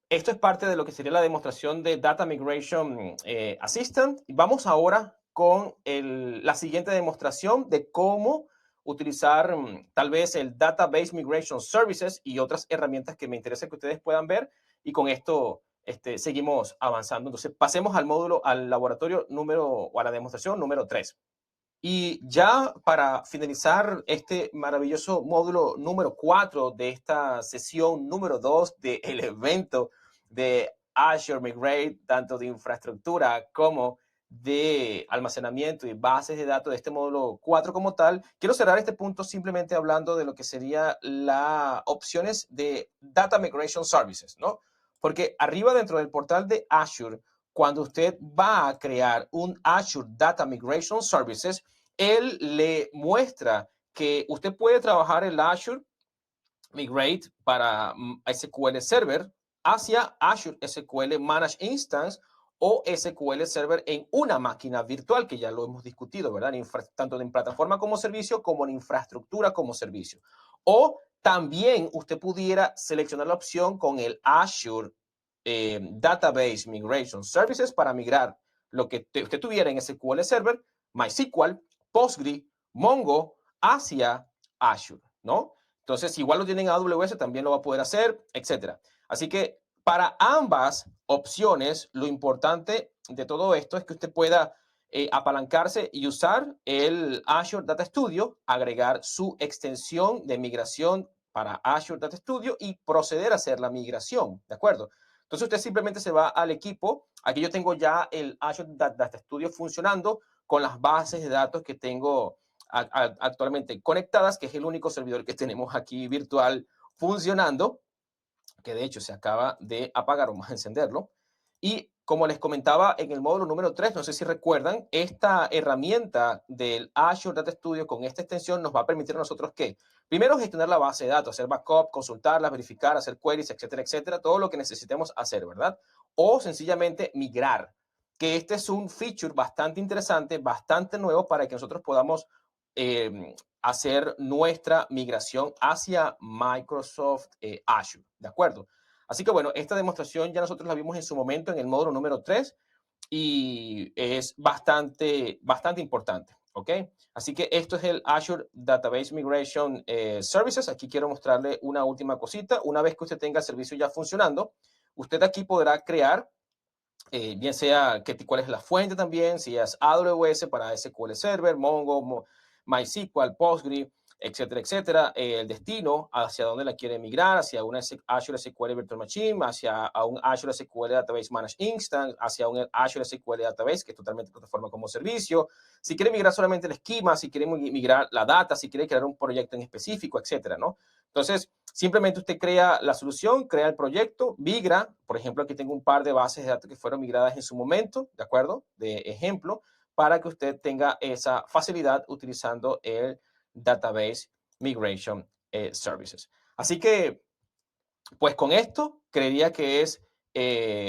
esto es parte de lo que sería la demostración de Data Migration Assistant. Y vamos ahora con la siguiente demostración de cómo utilizar tal vez el Database Migration Services y otras herramientas que me interesa que ustedes puedan ver. Y con esto seguimos avanzando. Entonces, pasemos al módulo, al laboratorio número, o a la demostración número 3. Y ya para finalizar este maravilloso módulo número 4 de esta sesión número 2 del evento de Azure Migrate, tanto de infraestructura como de almacenamiento y bases de datos de este módulo 4 como tal, quiero cerrar este punto simplemente hablando de lo que sería las opciones de Data Migration Services, ¿no? Porque arriba dentro del portal de Azure, cuando usted va a crear un Azure Data Migration Services, él le muestra que usted puede trabajar el Azure Migrate para SQL Server hacia Azure SQL Managed Instance o SQL Server en una máquina virtual, que ya lo hemos discutido, ¿verdad? Tanto en plataforma como servicio, como en infraestructura como servicio. O también usted pudiera seleccionar la opción con el Azure Database Migration Services para migrar lo que usted tuviera en SQL Server, MySQL, Postgre, Mongo hacia Azure, ¿no? Entonces, igual lo tienen AWS, también lo va a poder hacer, etcétera. Así que para ambas opciones, lo importante de todo esto es que usted pueda apalancarse y usar el Azure Data Studio, agregar su extensión de migración para Azure Data Studio y proceder a hacer la migración, ¿de acuerdo? Entonces usted simplemente se va al equipo. Aquí yo tengo ya el Azure Data Studio funcionando con las bases de datos que tengo actualmente conectadas, que es el único servidor que tenemos aquí virtual funcionando, que de hecho se acaba de apagar, vamos a encenderlo. Y como les comentaba en el módulo número 3, no sé si recuerdan, esta herramienta del Azure Data Studio con esta extensión nos va a permitir a nosotros que, primero, gestionar la base de datos, hacer backup, consultarlas, verificar, hacer queries, etcétera, etcétera, todo lo que necesitemos hacer, ¿verdad? O sencillamente migrar, que este es un feature bastante interesante, bastante nuevo para que nosotros podamos hacer nuestra migración hacia Microsoft Azure, ¿de acuerdo? Así que bueno, esta demostración ya nosotros la vimos en su momento en el módulo número 3 y es bastante importante, ¿ok? Así que esto es el Azure Database Migration Services. Aquí quiero mostrarle una última cosita. Una vez que usted tenga el servicio ya funcionando, usted aquí podrá crear bien sea cuál es la fuente también, si es AWS para SQL Server, Mongo, MySQL, Postgre, etcétera, etcétera, el destino, hacia dónde la quiere migrar, hacia una Azure SQL Virtual Machine, hacia un Azure SQL Database Managed Instance, hacia un Azure SQL Database, que es totalmente plataforma como servicio, si quiere migrar solamente el esquema, si quiere migrar la data, si quiere crear un proyecto en específico, etcétera, ¿no? Entonces, simplemente usted crea la solución, crea el proyecto, migra. Por ejemplo, aquí tengo un par de bases de datos que fueron migradas en su momento, ¿de acuerdo? De ejemplo, para que usted tenga esa facilidad utilizando el Database Migration Services. Así que, pues con esto, creería que es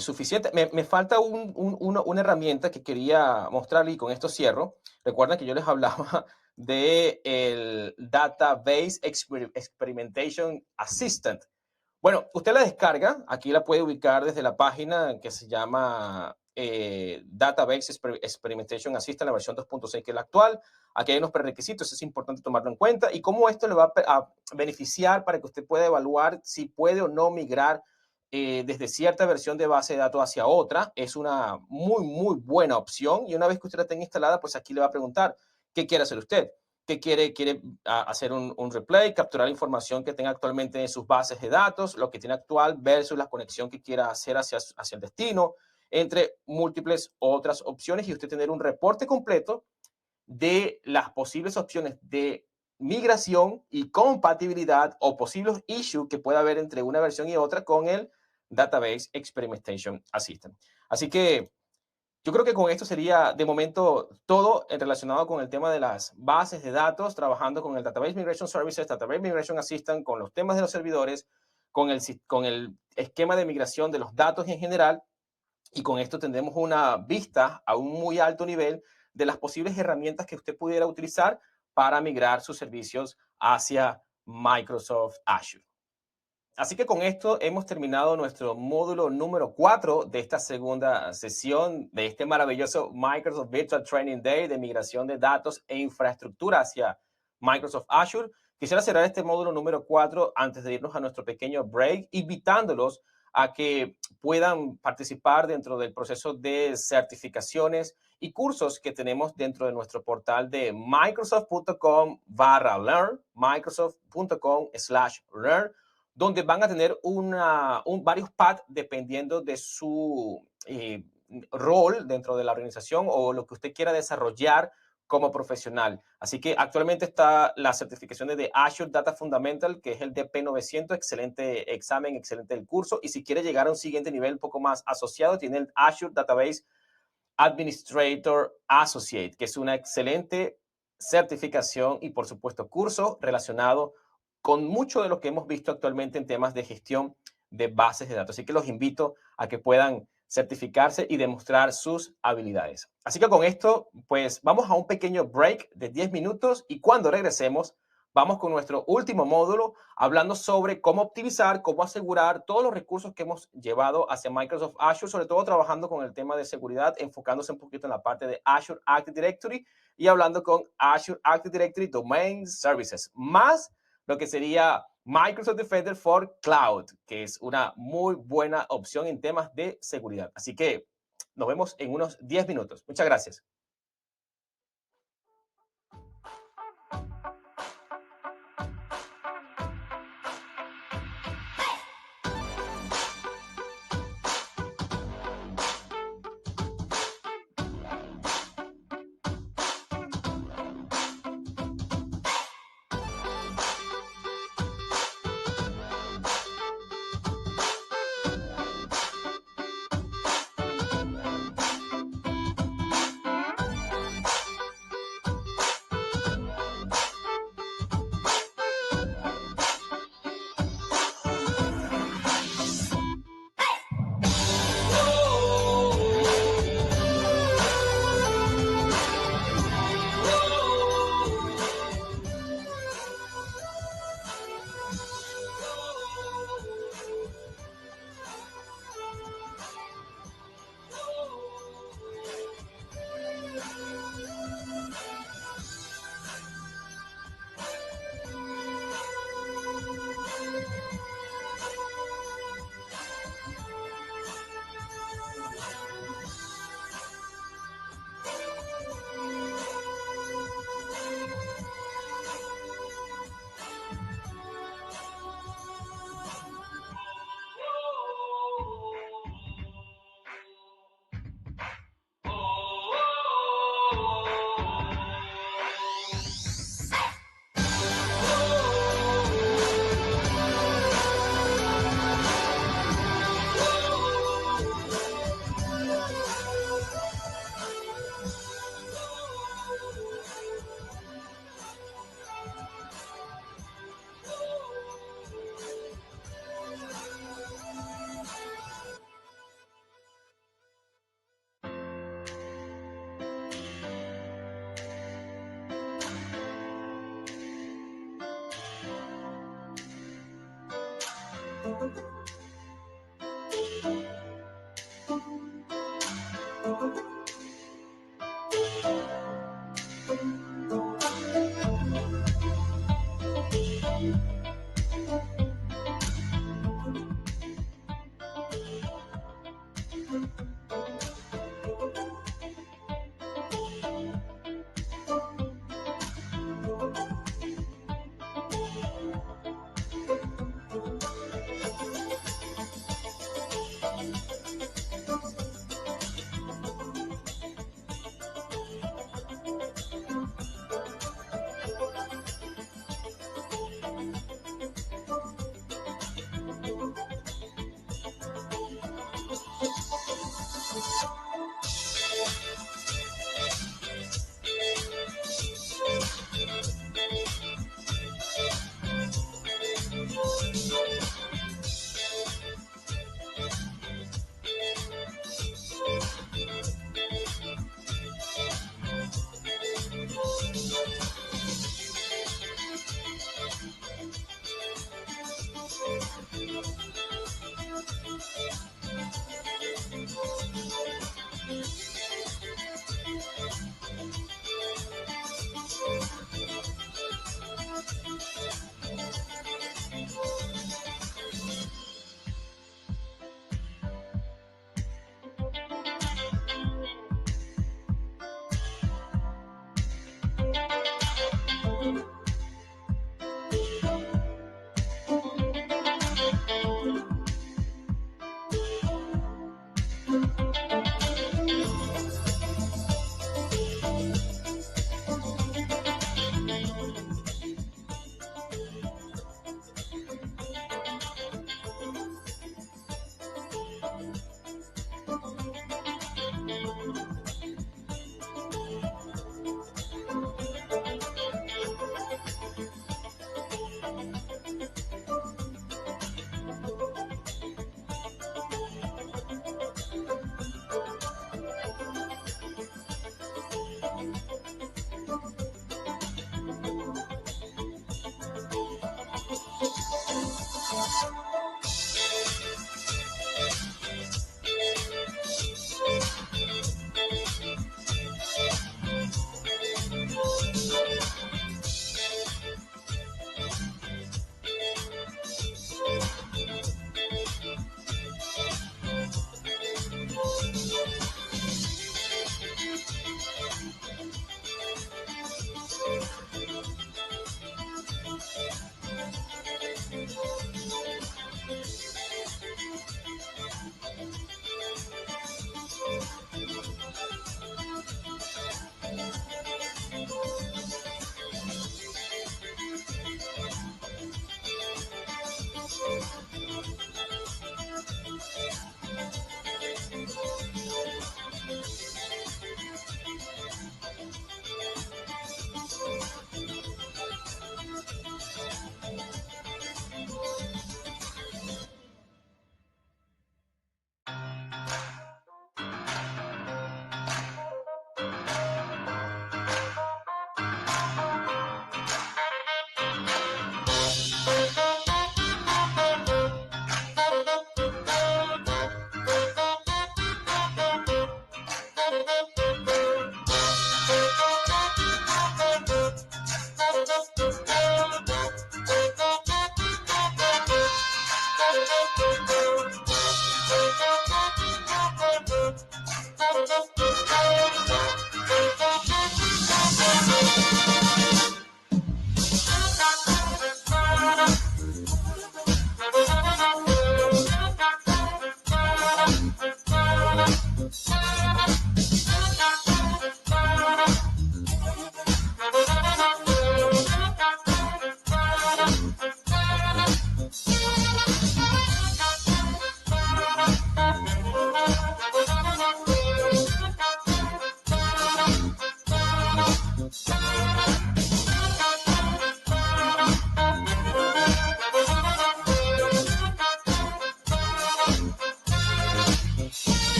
suficiente. Me falta una herramienta que quería mostrarle y con esto cierro. Recuerden que yo les hablaba del Database Experimentation Assistant. Bueno, usted la descarga, aquí la puede ubicar desde la página que se llama Database Experimentation Assistant, la versión 2.6, que es la actual. Aquí hay unos prerequisitos, es importante tomarlo en cuenta y cómo esto le va a beneficiar para que usted pueda evaluar si puede o no migrar desde cierta versión de base de datos hacia otra, es una muy, muy buena opción. Y una vez que usted la tenga instalada, pues aquí le va a preguntar, ¿qué quiere hacer usted? ¿Qué quiere? ¿Quiere hacer un replay, capturar la información que tenga actualmente en sus bases de datos, lo que tiene actual versus la conexión que quiera hacer hacia el destino, entre múltiples otras opciones y usted tener un reporte completo de las posibles opciones de migración y compatibilidad o posibles issues que pueda haber entre una versión y otra con el Database Experimentation Assistant. Así que yo creo que con esto sería de momento todo relacionado con el tema de las bases de datos, trabajando con el Database Migration Services, Database Migration Assistant, con los temas de los servidores, con el esquema de migración de los datos en general. Y con esto tendremos una vista a un muy alto nivel de las posibles herramientas que usted pudiera utilizar para migrar sus servicios hacia Microsoft Azure. Así que con esto hemos terminado nuestro módulo número 4 de esta segunda sesión de este maravilloso Microsoft Virtual Training Day de migración de datos e infraestructura hacia Microsoft Azure. Quisiera cerrar este módulo número 4 antes de irnos a nuestro pequeño break, invitándolos a que puedan participar dentro del proceso de certificaciones y cursos que tenemos dentro de nuestro portal de microsoft.com/learn, microsoft.com/learn, donde van a tener varios pads dependiendo de su rol dentro de la organización o lo que usted quiera desarrollar como profesional. Así que actualmente está la certificación de Azure Data Fundamental, que es el DP900, excelente examen, excelente el curso. Y si quiere llegar a un siguiente nivel un poco más asociado, tiene el Azure Database Administrator Associate, que es una excelente certificación y, por supuesto, curso relacionado con mucho de lo que hemos visto actualmente en temas de gestión de bases de datos. Así que los invito a que puedan certificarse y demostrar sus habilidades. Así que con esto, pues vamos a un pequeño break de 10 minutos y cuando regresemos, vamos con nuestro último módulo hablando sobre cómo optimizar, cómo asegurar todos los recursos que hemos llevado hacia Microsoft Azure, sobre todo trabajando con el tema de seguridad, enfocándose un poquito en la parte de Azure Active Directory y hablando con Azure Active Directory Domain Services, más lo que sería Microsoft Defender for Cloud, que es una muy buena opción en temas de seguridad. Así que nos vemos en unos 10 minutos. Muchas gracias.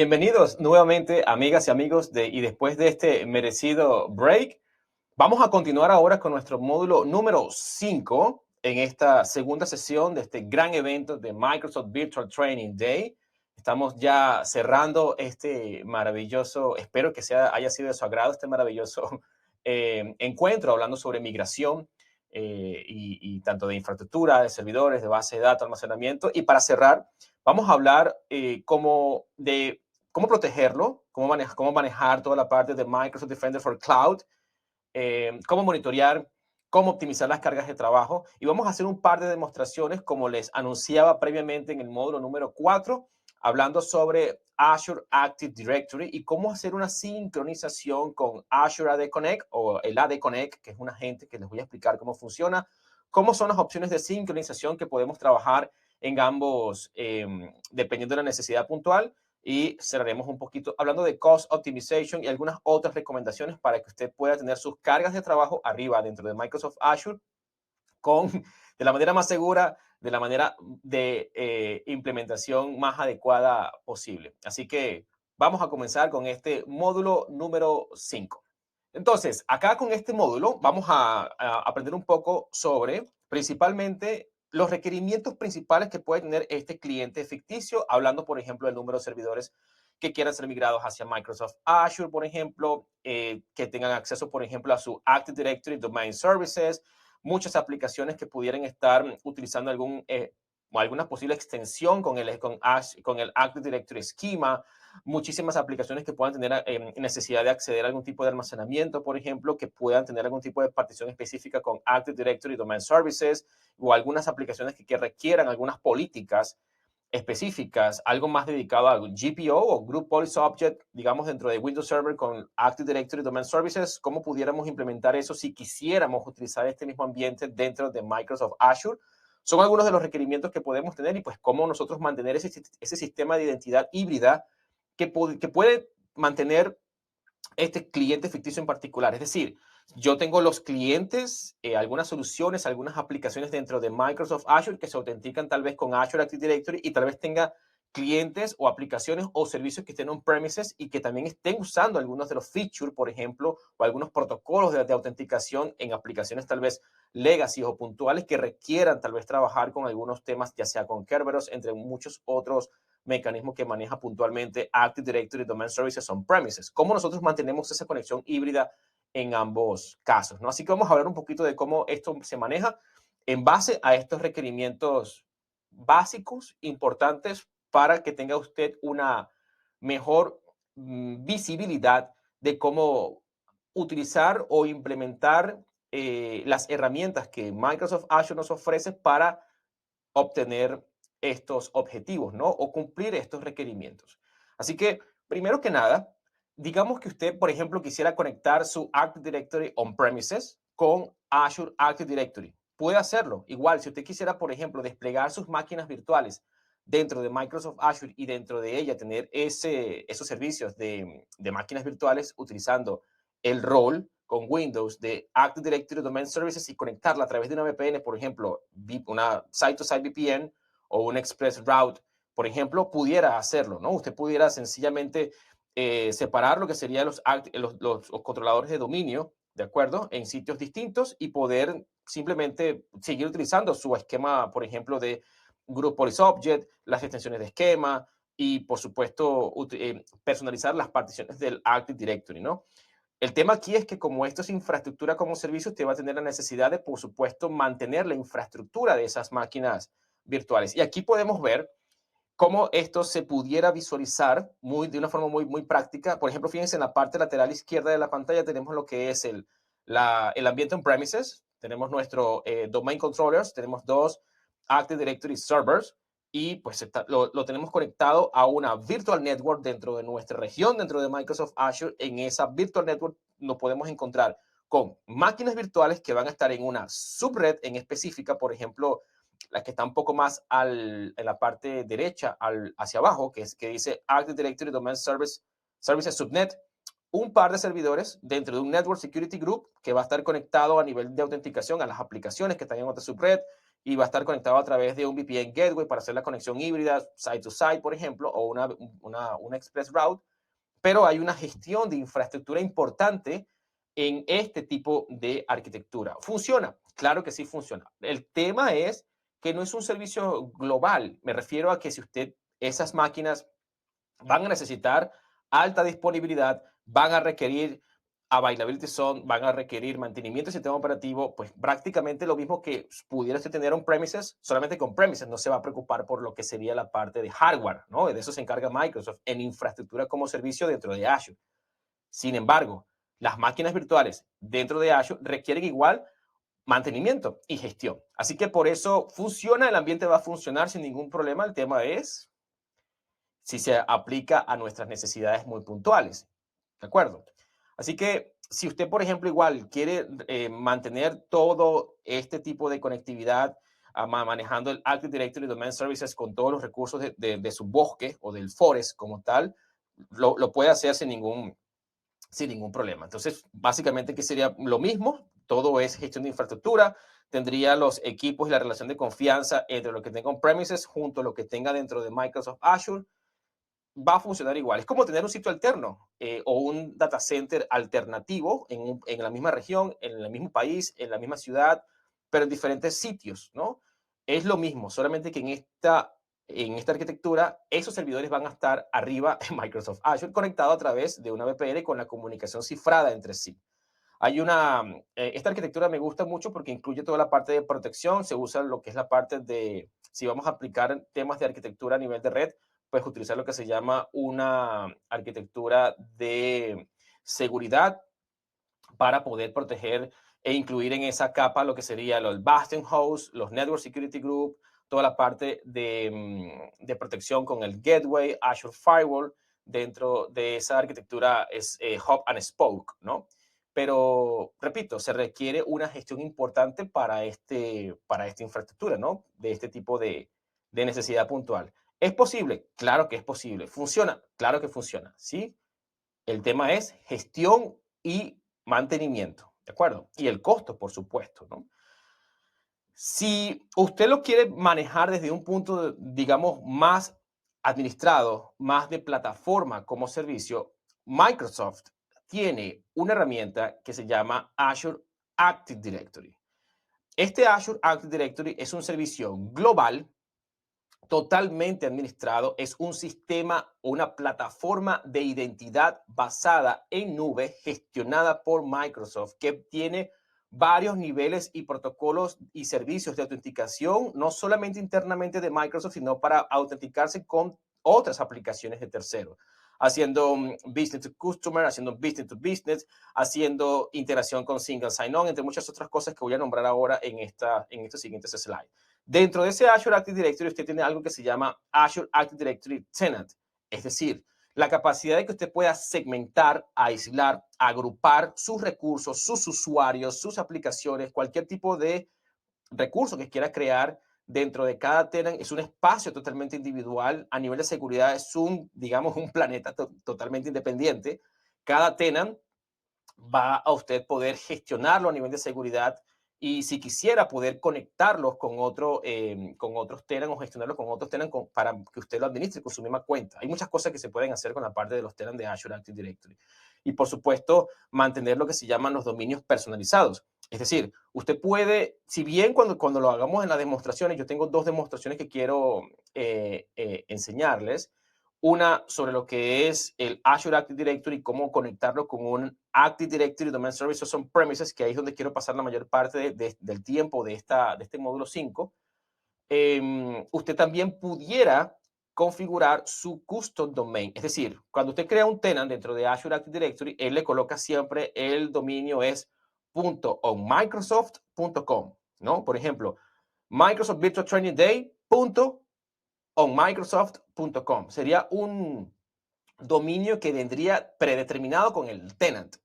Bienvenidos nuevamente, amigas y amigos, y después de este merecido break, vamos a continuar ahora con nuestro módulo número 5 en esta segunda sesión de este gran evento de Microsoft Virtual Training Day. Estamos ya cerrando este maravilloso, espero que haya sido de su agrado este maravilloso encuentro hablando sobre migración y tanto de infraestructura, de servidores, de base de datos, almacenamiento. Y para cerrar, vamos a hablar de cómo protegerlo, cómo manejar toda la parte de Microsoft Defender for Cloud, cómo monitorear, cómo optimizar las cargas de trabajo. Y vamos a hacer un par de demostraciones, como les anunciaba previamente en el módulo número 4, hablando sobre Azure Active Directory y cómo hacer una sincronización con Azure AD Connect o el AD Connect, que es un agente que les voy a explicar cómo funciona, cómo son las opciones de sincronización que podemos trabajar en ambos, dependiendo de la necesidad puntual. Y cerraremos un poquito hablando de cost optimization y algunas otras recomendaciones para que usted pueda tener sus cargas de trabajo arriba dentro de Microsoft Azure con, de la manera más segura, de la manera de implementación más adecuada posible. Así que vamos a comenzar con este módulo número 5. Entonces, acá con este módulo vamos a aprender un poco sobre principalmente los requerimientos principales que puede tener este cliente ficticio, hablando, por ejemplo, del número de servidores que quieran ser migrados hacia Microsoft Azure, por ejemplo, que tengan acceso, por ejemplo, a su Active Directory Domain Services, muchas aplicaciones que pudieran estar utilizando alguna posible extensión con el Active Directory Schema, muchísimas aplicaciones que puedan tener necesidad de acceder a algún tipo de almacenamiento, por ejemplo, que puedan tener algún tipo de partición específica con Active Directory Domain Services, o algunas aplicaciones que requieran algunas políticas específicas, algo más dedicado a GPO o Group Policy Object, digamos, dentro de Windows Server con Active Directory Domain Services, cómo pudiéramos implementar eso si quisiéramos utilizar este mismo ambiente dentro de Microsoft Azure. Son algunos de los requerimientos que podemos tener y pues cómo nosotros mantener ese sistema de identidad híbrida que puede mantener este cliente ficticio en particular. Es decir, yo tengo los clientes, algunas soluciones, algunas aplicaciones dentro de Microsoft Azure que se autentican tal vez con Azure Active Directory y tal vez tenga clientes o aplicaciones o servicios que estén on-premises y que también estén usando algunos de los features, por ejemplo, o algunos protocolos de autenticación en aplicaciones tal vez legacy o puntuales que requieran tal vez trabajar con algunos temas, ya sea con Kerberos, entre muchos otros mecanismo que maneja puntualmente Active Directory Domain Services on-premises. ¿Cómo nosotros mantenemos esa conexión híbrida en ambos casos? ¿No? Así que vamos a hablar un poquito de cómo esto se maneja en base a estos requerimientos básicos, importantes, para que tenga usted una mejor visibilidad de cómo utilizar o implementar las herramientas que Microsoft Azure nos ofrece para obtener estos objetivos, ¿no? O cumplir estos requerimientos. Así que, primero que nada, digamos que usted, por ejemplo, quisiera conectar su Active Directory on-premises con Azure Active Directory. Puede hacerlo. Igual, si usted quisiera, por ejemplo, desplegar sus máquinas virtuales dentro de Microsoft Azure y dentro de ella tener esos servicios de máquinas virtuales utilizando el rol con Windows de Active Directory Domain Services y conectarla a través de una VPN, por ejemplo, una site-to-site VPN o un Express Route, por ejemplo, pudiera hacerlo, ¿no? Usted pudiera sencillamente separar lo que serían los controladores de dominio, ¿de acuerdo? En sitios distintos y poder simplemente seguir utilizando su esquema, por ejemplo, de Group Policy Object, las extensiones de esquema y, por supuesto, personalizar las particiones del Active Directory, ¿no? El tema aquí es que como esto es infraestructura como servicio, usted va a tener la necesidad de, por supuesto, mantener la infraestructura de esas máquinas virtuales. Y aquí podemos ver cómo esto se pudiera visualizar de una forma muy práctica. Por ejemplo, fíjense en la parte lateral izquierda de la pantalla tenemos lo que es el ambiente on-premises. Tenemos nuestro domain controllers, tenemos dos Active Directory servers y pues lo tenemos conectado a una virtual network dentro de nuestra región, dentro de Microsoft Azure. En esa virtual network nos podemos encontrar con máquinas virtuales que van a estar en una subred en específica, por ejemplo, la que está un poco más en la parte derecha, hacia abajo, que dice Active Directory Domain Services Subnet, un par de servidores dentro de un Network Security Group que va a estar conectado a nivel de autenticación a las aplicaciones que están en otra subred y va a estar conectado a través de un VPN Gateway para hacer la conexión híbrida, side to side, por ejemplo, o una Express Route, pero hay una gestión de infraestructura importante en este tipo de arquitectura. ¿Funciona? Claro que sí funciona. El tema es que no es un servicio global. Me refiero a que si esas máquinas van a necesitar alta disponibilidad, van a requerir availability zone van a requerir mantenimiento del sistema operativo, pues prácticamente lo mismo que pudiera usted tener on-premises, solamente que on-premises no se va a preocupar por lo que sería la parte de hardware, ¿no? De eso se encarga Microsoft en infraestructura como servicio dentro de Azure. Sin embargo, las máquinas virtuales dentro de Azure requieren igual mantenimiento y gestión. Así que por eso funciona, el ambiente va a funcionar sin ningún problema. El tema es si se aplica a nuestras necesidades muy puntuales. ¿De acuerdo? Así que si usted, por ejemplo, igual quiere mantener todo este tipo de conectividad manejando el Active Directory Domain Services con todos los recursos de su bosque o del forest como tal, lo puede hacer sin ningún problema. Entonces, básicamente, ¿qué sería lo mismo? Todo es gestión de infraestructura. Tendría los equipos y la relación de confianza entre lo que tenga on-premises junto a lo que tenga dentro de Microsoft Azure. Va a funcionar igual. Es como tener un sitio alterno o un data center alternativo en la misma región, en el mismo país, en la misma ciudad, pero en diferentes sitios, ¿no? Es lo mismo, solamente que en esta arquitectura, esos servidores van a estar arriba en Microsoft Azure conectado a través de una VPN con la comunicación cifrada entre sí. Esta arquitectura me gusta mucho porque incluye toda la parte de protección, se usa lo que es la parte de, si vamos a aplicar temas de arquitectura a nivel de red, pues utilizar lo que se llama una arquitectura de seguridad para poder proteger e incluir en esa capa lo que sería los Bastion Host, los Network Security Group, toda la parte de protección con el Gateway, Azure Firewall, dentro de esa arquitectura es Hub and Spoke, ¿no? Pero, repito, se requiere una gestión importante para esta infraestructura, ¿no? De este tipo de necesidad puntual. ¿Es posible? Claro que es posible. ¿Funciona? Claro que funciona, ¿sí? El tema es gestión y mantenimiento, ¿de acuerdo? Y el costo, por supuesto, ¿no? Si usted lo quiere manejar desde un punto, digamos, más administrado, más de plataforma como servicio, Microsoft tiene una herramienta que se llama Azure Active Directory. Este Azure Active Directory es un servicio global totalmente administrado, es un sistema, una plataforma de identidad basada en nube gestionada por Microsoft que tiene varios niveles y protocolos y servicios de autenticación, no solamente internamente de Microsoft, sino para autenticarse con otras aplicaciones de terceros, haciendo business to customer, haciendo business to business, haciendo integración con single sign-on, entre muchas otras cosas que voy a nombrar ahora en estos siguientes slides. Dentro de ese Azure Active Directory, usted tiene algo que se llama Azure Active Directory Tenant, es decir, la capacidad de que usted pueda segmentar, aislar, agrupar sus recursos, sus usuarios, sus aplicaciones, cualquier tipo de recurso que quiera crear dentro de cada tenant. Es un espacio totalmente individual. A nivel de seguridad es digamos, un planeta totalmente independiente. Cada tenant va a usted poder gestionarlo a nivel de seguridad y si quisiera poder conectarlos con otros tenants o gestionarlos con otros tenants para que usted lo administre con su misma cuenta. Hay muchas cosas que se pueden hacer con la parte de los tenants de Azure Active Directory. Y por supuesto, mantener lo que se llaman los dominios personalizados. Es decir, usted puede, si bien cuando lo hagamos en las demostraciones, yo tengo dos demostraciones que quiero enseñarles, una sobre lo que es el Azure Active Directory y cómo conectarlo con un Active Directory Domain Services on-premises, que ahí es donde quiero pasar la mayor parte del tiempo de este módulo 5. Usted también pudiera configurar su custom domain. Es decir, cuando usted crea un tenant dentro de Azure Active Directory, él le coloca siempre el dominio es .onmicrosoft.com, ¿no? Por ejemplo, Microsoft Virtual Training Day. onmicrosoft.com. Sería un dominio que vendría predeterminado con el tenant.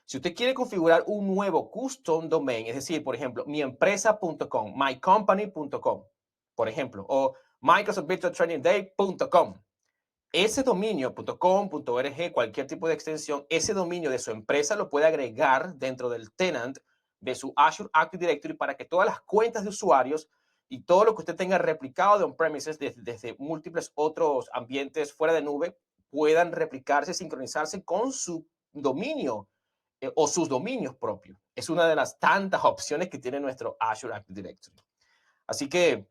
Si usted quiere configurar un nuevo custom domain, es decir, por ejemplo, miempresa.com, mycompany.com, por ejemplo, o microsoftvirtualtrainingday.com, ese dominio, .com, .org, cualquier tipo de extensión, ese dominio de su empresa lo puede agregar dentro del tenant de su Azure Active Directory para que todas las cuentas de usuarios y todo lo que usted tenga replicado de on-premises desde múltiples otros ambientes fuera de nube puedan replicarse, sincronizarse con su dominio o sus dominios propios. Es una de las tantas opciones que tiene nuestro Azure Active Directory. Así que,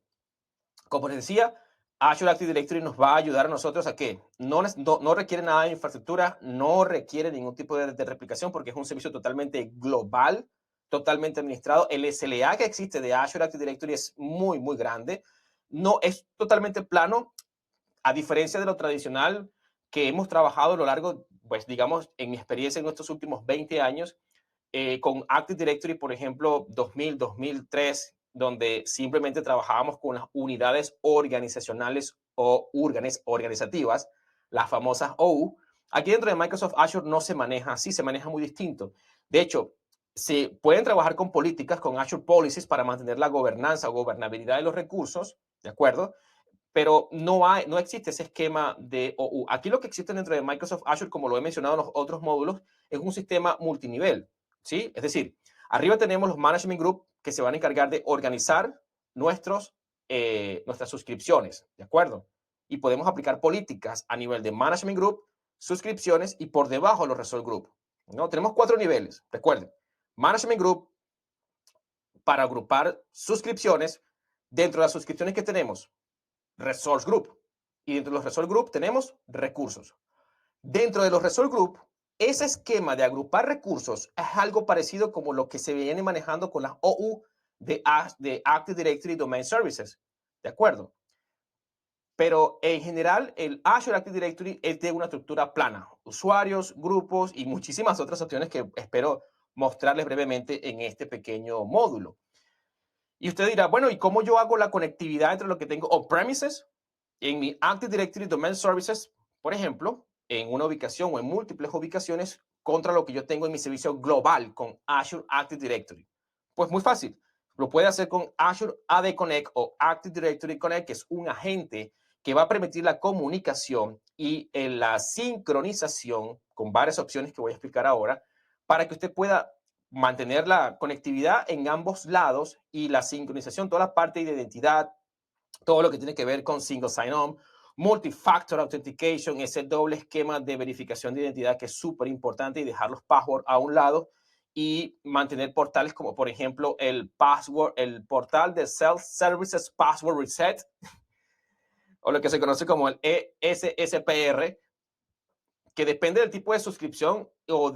como les decía, Azure Active Directory nos va a ayudar a nosotros a que no requiere nada de infraestructura, no requiere ningún tipo de replicación porque es un servicio totalmente global, totalmente administrado. El SLA que existe de Azure Active Directory es muy, muy grande. No es totalmente plano, a diferencia de lo tradicional que hemos trabajado a lo largo, pues digamos, en mi experiencia en estos últimos 20 años, con Active Directory, por ejemplo, 2000, 2003, donde simplemente trabajábamos con las unidades organizacionales o organizativas, las famosas OU. Aquí dentro de Microsoft Azure no se maneja así, se maneja muy distinto. De hecho, se pueden trabajar con políticas, con Azure Policies para mantener la gobernanza o gobernabilidad de los recursos, ¿de acuerdo? Pero no existe ese esquema de OU. Aquí lo que existe dentro de Microsoft Azure, como lo he mencionado en los otros módulos, es un sistema multinivel, ¿sí? Es decir, arriba tenemos los Management Group que se van a encargar de organizar nuestras suscripciones, ¿de acuerdo? Y podemos aplicar políticas a nivel de Management Group, suscripciones y por debajo los Resolve Group, ¿no? Tenemos 4 niveles, recuerden. Management Group para agrupar suscripciones. Dentro de las suscripciones que tenemos, Resource Group. Y dentro de los Resource Group tenemos recursos. Dentro de los Resource Group, ese esquema de agrupar recursos es algo parecido como lo que se viene manejando con las OU de Active Directory Domain Services. ¿De acuerdo? Pero en general, el Azure Active Directory es de una estructura plana. Usuarios, grupos y muchísimas otras opciones que espero mostrarles brevemente en este pequeño módulo. Y usted dirá, bueno, ¿y cómo yo hago la conectividad entre lo que tengo on-premises en mi Active Directory Domain Services, por ejemplo, en una ubicación o en múltiples ubicaciones contra lo que yo tengo en mi servicio global con Azure Active Directory? Pues muy fácil. Lo puede hacer con Azure AD Connect o Active Directory Connect, que es un agente que va a permitir la comunicación y la sincronización con varias opciones que voy a explicar ahora para que usted pueda mantener la conectividad en ambos lados y la sincronización, toda la parte de identidad, todo lo que tiene que ver con single sign-on, multi-factor authentication, ese doble esquema de verificación de identidad que es súper importante y dejar los passwords a un lado y mantener portales como por ejemplo el portal de Self Services Password Reset o lo que se conoce como el ESSPR, que depende del tipo de suscripción o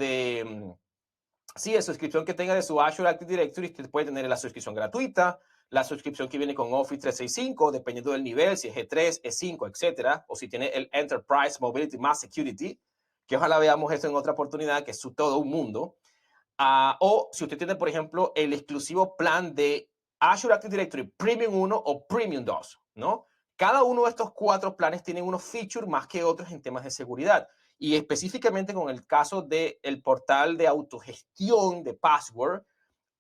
sí, de suscripción que tenga de su Azure Active Directory. Usted puede tener la suscripción gratuita, la suscripción que viene con Office 365, dependiendo del nivel, si es G3, E5, etcétera, o si tiene el Enterprise Mobility más Security, que ojalá veamos eso en otra oportunidad, que es todo un mundo. O si usted tiene, por ejemplo, el exclusivo plan de Azure Active Directory Premium 1 o Premium 2, ¿no? Cada uno de estos 4 planes tiene unos features más que otros en temas de seguridad. Y específicamente con el caso del portal de autogestión de password,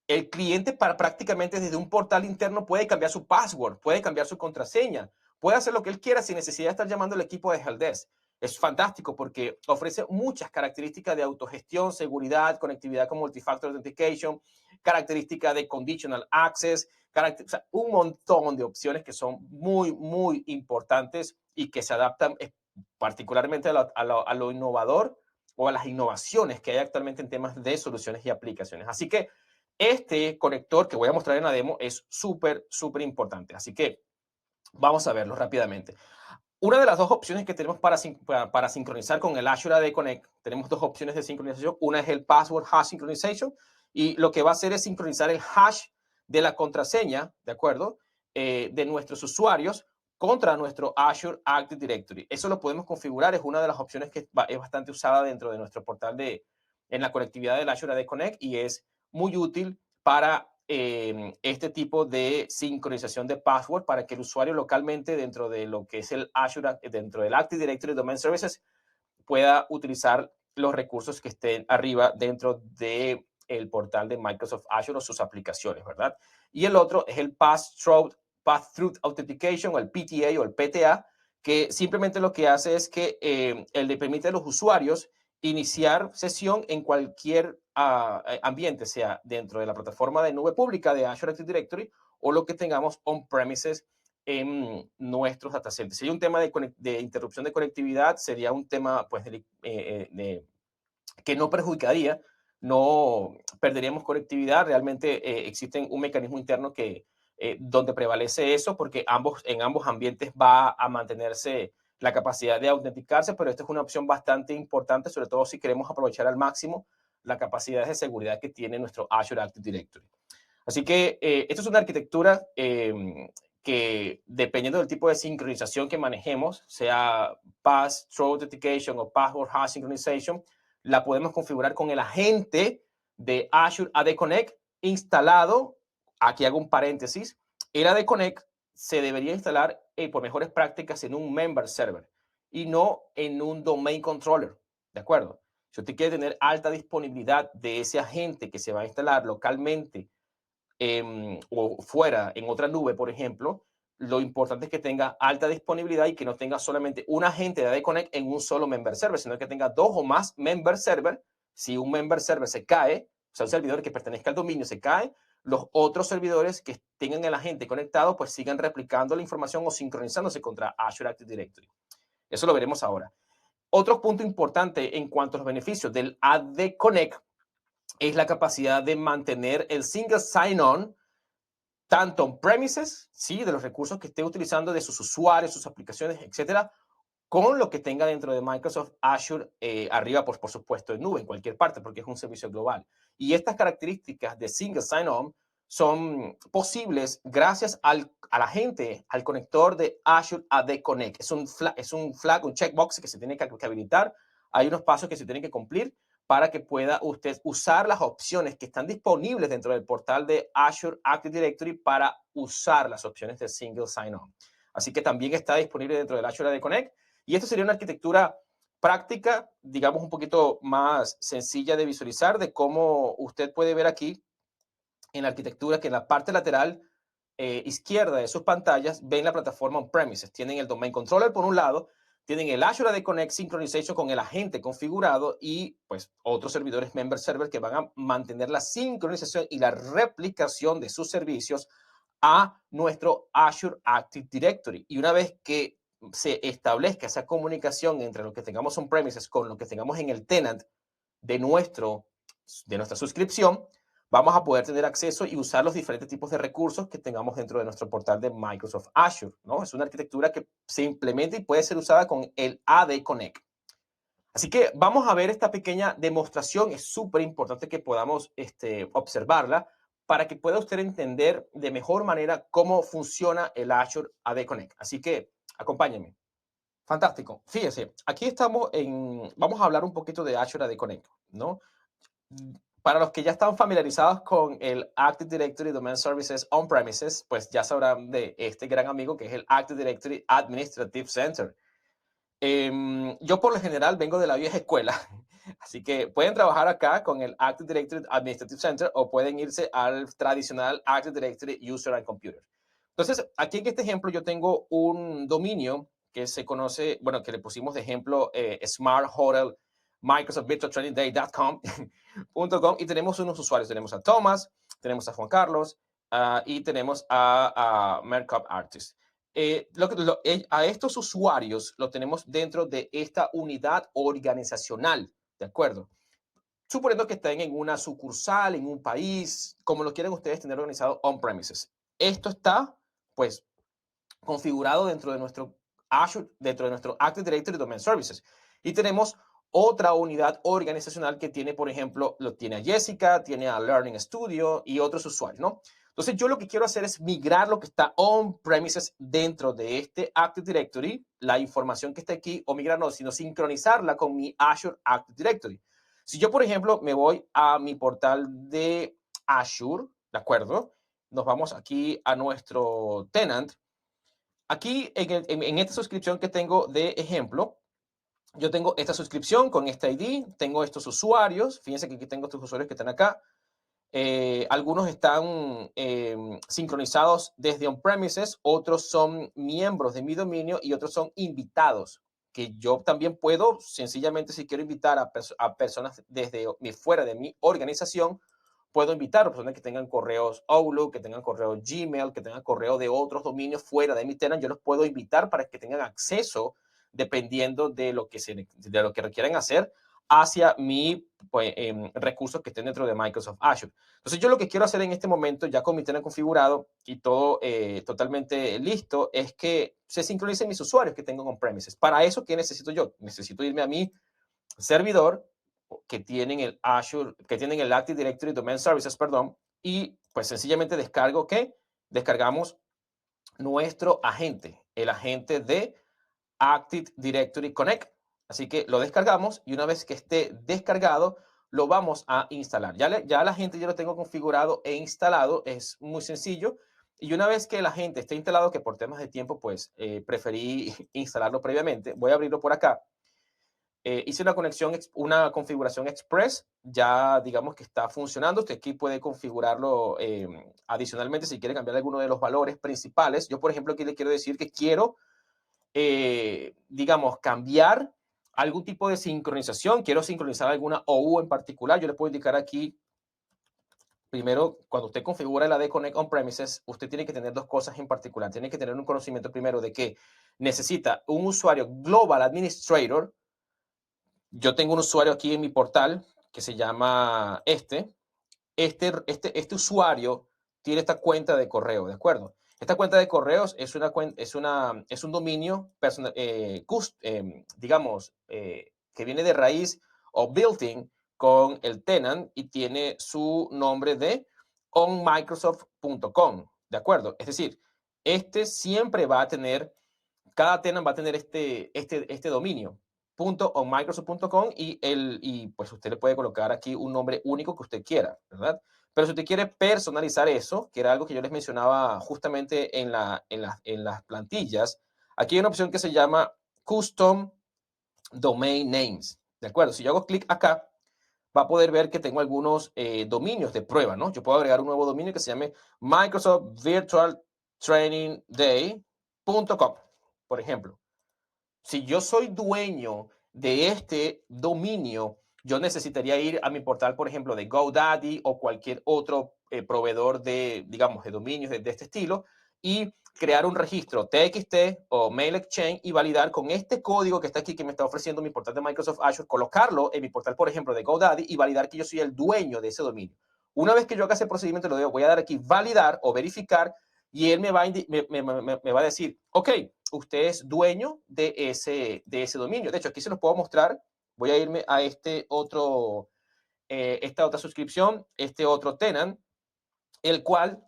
el cliente prácticamente desde un portal interno puede cambiar su password, puede cambiar su contraseña, puede hacer lo que él quiera sin necesidad de estar llamando al equipo de helpdesk. Es fantástico porque ofrece muchas características de autogestión, seguridad, conectividad con multifactor authentication, características de conditional access, o sea, un montón de opciones que son muy, muy importantes y que se adaptan particularmente a lo innovador o a las innovaciones que hay actualmente en temas de soluciones y aplicaciones. Así que este conector que voy a mostrar en la demo es súper, súper importante. Así que vamos a verlo rápidamente. Una de las dos opciones que tenemos para sincronizar con el Azure AD Connect, tenemos dos opciones de sincronización. Una es el Password Hash Synchronization y lo que va a hacer es sincronizar el hash de la contraseña, ¿de acuerdo? De nuestros usuarios contra nuestro Azure Active Directory. Eso lo podemos configurar, es una de las opciones que es bastante usada dentro de nuestro portal en la conectividad del Azure AD Connect y es muy útil para este tipo de sincronización de password para que el usuario localmente dentro de lo que es el Azure, dentro del Active Directory Domain Services, pueda utilizar los recursos que estén arriba dentro de el portal de Microsoft Azure o sus aplicaciones, ¿verdad? Y el otro es el Path-Through Authentication o el PTA o el PTA, que simplemente lo que hace es que le permite a los usuarios iniciar sesión en cualquier ambiente, sea dentro de la plataforma de nube pública de Azure Active Directory o lo que tengamos on-premises en nuestros data centers. Si hay un tema de interrupción de conectividad, sería un tema pues, que no perjudicaría, no perderíamos conectividad. Realmente existe un mecanismo interno que donde prevalece eso, porque en ambos ambientes va a mantenerse la capacidad de autenticarse, pero esta es una opción bastante importante, sobre todo si queremos aprovechar al máximo la capacidad de seguridad que tiene nuestro Azure Active Directory. Así que esto es una arquitectura que, dependiendo del tipo de sincronización que manejemos, sea Pass-Through Authentication o Password Hash Synchronization, la podemos configurar con el agente de Azure AD Connect instalado. Aquí hago un paréntesis. El AD Connect se debería instalar por mejores prácticas en un member server y no en un domain controller. ¿De acuerdo? Si usted quiere tener alta disponibilidad de ese agente que se va a instalar localmente o fuera en otra nube, por ejemplo, lo importante es que tenga alta disponibilidad y que no tenga solamente un agente de AD Connect en un solo member server, sino que tenga 2 o más member server. Si un member server se cae, o sea, un servidor que pertenezca al dominio se cae, los otros servidores que tengan el agente conectado, pues sigan replicando la información o sincronizándose contra Azure Active Directory. Eso lo veremos ahora. Otro punto importante en cuanto a los beneficios del AD Connect es la capacidad de mantener el single sign-on tanto on-premises, ¿sí? De los recursos que esté utilizando de sus usuarios, sus aplicaciones, etcétera, con lo que tenga dentro de Microsoft Azure, arriba, pues, por supuesto, en nube, en cualquier parte, porque es un servicio global. Y estas características de single sign-on son posibles gracias a la gente, al conector de Azure AD Connect. Es un flag, un checkbox que se tiene que habilitar. Hay unos pasos que se tienen que cumplir para que pueda usted usar las opciones que están disponibles dentro del portal de Azure Active Directory para usar las opciones de single sign-on. Así que también está disponible dentro del Azure AD Connect. Y esto sería una arquitectura práctica, digamos un poquito más sencilla de visualizar, de cómo usted puede ver aquí en la arquitectura que en la parte lateral izquierda de sus pantallas ven la plataforma on-premises. Tienen el domain controller por un lado, tienen el Azure AD Connect Synchronization con el agente configurado y pues otros servidores member server que van a mantener la sincronización y la replicación de sus servicios a nuestro Azure Active Directory. Y una vez que se establezca esa comunicación entre lo que tengamos on-premises con lo que tengamos en el tenant de, de nuestra suscripción, vamos a poder tener acceso y usar los diferentes tipos de recursos que tengamos dentro de nuestro portal de Microsoft Azure, ¿no? Es una arquitectura que se implementa y puede ser usada con el AD Connect. Así que vamos a ver esta pequeña demostración. Es súper importante que podamos observarla para que pueda usted entender de mejor manera cómo funciona el Azure AD Connect. Así que acompáñenme. Fantástico. Fíjense, aquí vamos a hablar un poquito de Azure AD Connect, ¿no? Para los que ya están familiarizados con el Active Directory Domain Services On-Premises, pues ya sabrán de este gran amigo que es el Active Directory Administrative Center. Yo por lo general vengo de la vieja escuela, así que pueden trabajar acá con el Active Directory Administrative Center o pueden irse al tradicional Active Directory User and Computer. Entonces, aquí en este ejemplo yo tengo un dominio que se conoce, bueno, que le pusimos de ejemplo Smart Hotel Microsoft Virtual Training Day.com y tenemos unos usuarios. Tenemos a Thomas, tenemos a Juan Carlos y tenemos a Mercup Artist. A estos usuarios lo tenemos dentro de esta unidad organizacional, ¿de acuerdo? Suponiendo que estén en una sucursal, en un país, como lo quieren ustedes tener organizado on-premises. Esto está, pues, configurado dentro de nuestro Azure, dentro de nuestro Active Directory Domain Services. Y tenemos otra unidad organizacional que tiene, por ejemplo, lo tiene a Jessica, tiene a Learning Studio y otros usuarios, ¿no? Entonces, yo lo que quiero hacer es migrar lo que está on-premises dentro de este Active Directory, la información que está aquí, o migrar no, sino sincronizarla con mi Azure Active Directory. Si yo, por ejemplo, me voy a mi portal de Azure, ¿de acuerdo? Nos vamos aquí a nuestro tenant. Aquí en esta suscripción que tengo de ejemplo, yo tengo esta suscripción con este ID, tengo estos usuarios, fíjense que aquí tengo estos usuarios que están acá. Algunos están sincronizados desde on-premises, otros son miembros de mi dominio y otros son invitados, que yo también puedo, sencillamente, si quiero invitar a personas desde fuera de mi organización, puedo invitar a personas que tengan correos Outlook, que tengan correo Gmail, que tengan correo de otros dominios fuera de mi tenant. Yo los puedo invitar para que tengan acceso, dependiendo de lo que requieran hacer, hacia mi pues, recursos que estén dentro de Microsoft Azure. Entonces yo lo que quiero hacer en este momento, ya con mi tenant configurado y todo totalmente listo, es que se sincronicen mis usuarios que tengo on-premises. Para eso, ¿qué necesito yo? Necesito irme a mi servidor que tienen el Azure, que tienen el Active Directory Domain Services, perdón, y pues sencillamente descargo que descargamos nuestro agente, el agente de Active Directory Connect. Así que lo descargamos y una vez que esté descargado, lo vamos a instalar. Ya la gente ya lo tengo configurado e instalado, es muy sencillo. Y una vez que la gente esté instalado, que por temas de tiempo, pues preferí instalarlo previamente, voy a abrirlo por acá. Hice una conexión, una configuración express, ya digamos que está funcionando. Usted aquí puede configurarlo adicionalmente si quiere cambiar alguno de los valores principales. Yo, por ejemplo, aquí le quiero decir que quiero digamos, cambiar algún tipo de sincronización, quiero sincronizar alguna OU en particular, yo le puedo indicar aquí, primero, cuando usted configura la AD Connect on-premises, usted tiene que tener dos cosas en particular. Tiene que tener un conocimiento primero de que necesita un usuario Global Administrator. Yo tengo un usuario aquí en mi portal que se llama este usuario tiene esta cuenta de correo, ¿de acuerdo? Esta cuenta de correos es un dominio personal, digamos, que viene de raíz o built-in con el tenant y tiene su nombre de onmicrosoft.com, ¿de acuerdo? Es decir, este siempre va a tener cada tenant va a tener este dominio .onmicrosoft.com y pues usted le puede colocar aquí un nombre único que usted quiera, ¿verdad? Pero si usted quiere personalizar eso, que era algo que yo les mencionaba justamente en las plantillas, aquí hay una opción que se llama Custom Domain Names, ¿de acuerdo? Si yo hago clic acá, va a poder ver que tengo algunos dominios de prueba, ¿no? Yo puedo agregar un nuevo dominio que se llame Microsoft Virtual Training Day.com, por ejemplo. Si yo soy dueño de este dominio, yo necesitaría ir a mi portal, por ejemplo, de GoDaddy o cualquier otro proveedor de, digamos, de dominios de este estilo y crear un registro TXT o Mail Exchange y validar con este código que está aquí, que me está ofreciendo mi portal de Microsoft Azure, colocarlo en mi portal, por ejemplo, de GoDaddy y validar que yo soy el dueño de ese dominio. Una vez que yo haga ese procedimiento, lo voy a dar aquí validar o verificar y él me va a decir, ok, usted es dueño de ese dominio. De hecho, aquí se los puedo mostrar. Voy a irme a esta otra suscripción, este otro tenant, el cual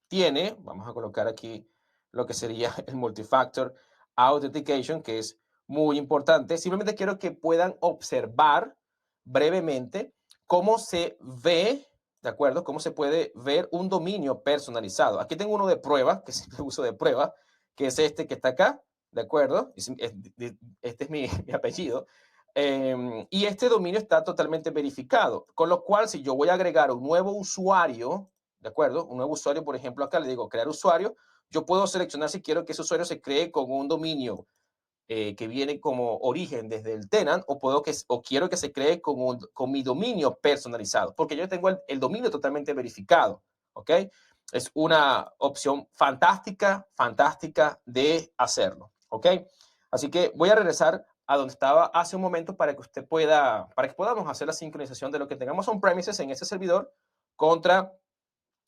tiene, vamos a colocar aquí lo que sería el multifactor authentication, que es muy importante. Simplemente quiero que puedan observar brevemente cómo se ve, ¿de acuerdo? Cómo se puede ver un dominio personalizado. Aquí tengo uno de prueba, que siempre uso de prueba, que es este que está acá, ¿de acuerdo? Este es mi apellido. Y este dominio está totalmente verificado, con lo cual si yo voy a agregar un nuevo usuario, ¿de acuerdo? Un nuevo usuario, por ejemplo, acá le digo crear usuario, yo puedo seleccionar si quiero que ese usuario se cree con un dominio que viene como origen desde el tenant o quiero que se cree con mi dominio personalizado, porque yo tengo el dominio totalmente verificado, ¿ok? Es una opción fantástica, fantástica de hacerlo, ¿ok? Así que voy a regresar a donde estaba hace un momento para que usted pueda, para que podamos hacer la sincronización de lo que tengamos on-premises en ese servidor contra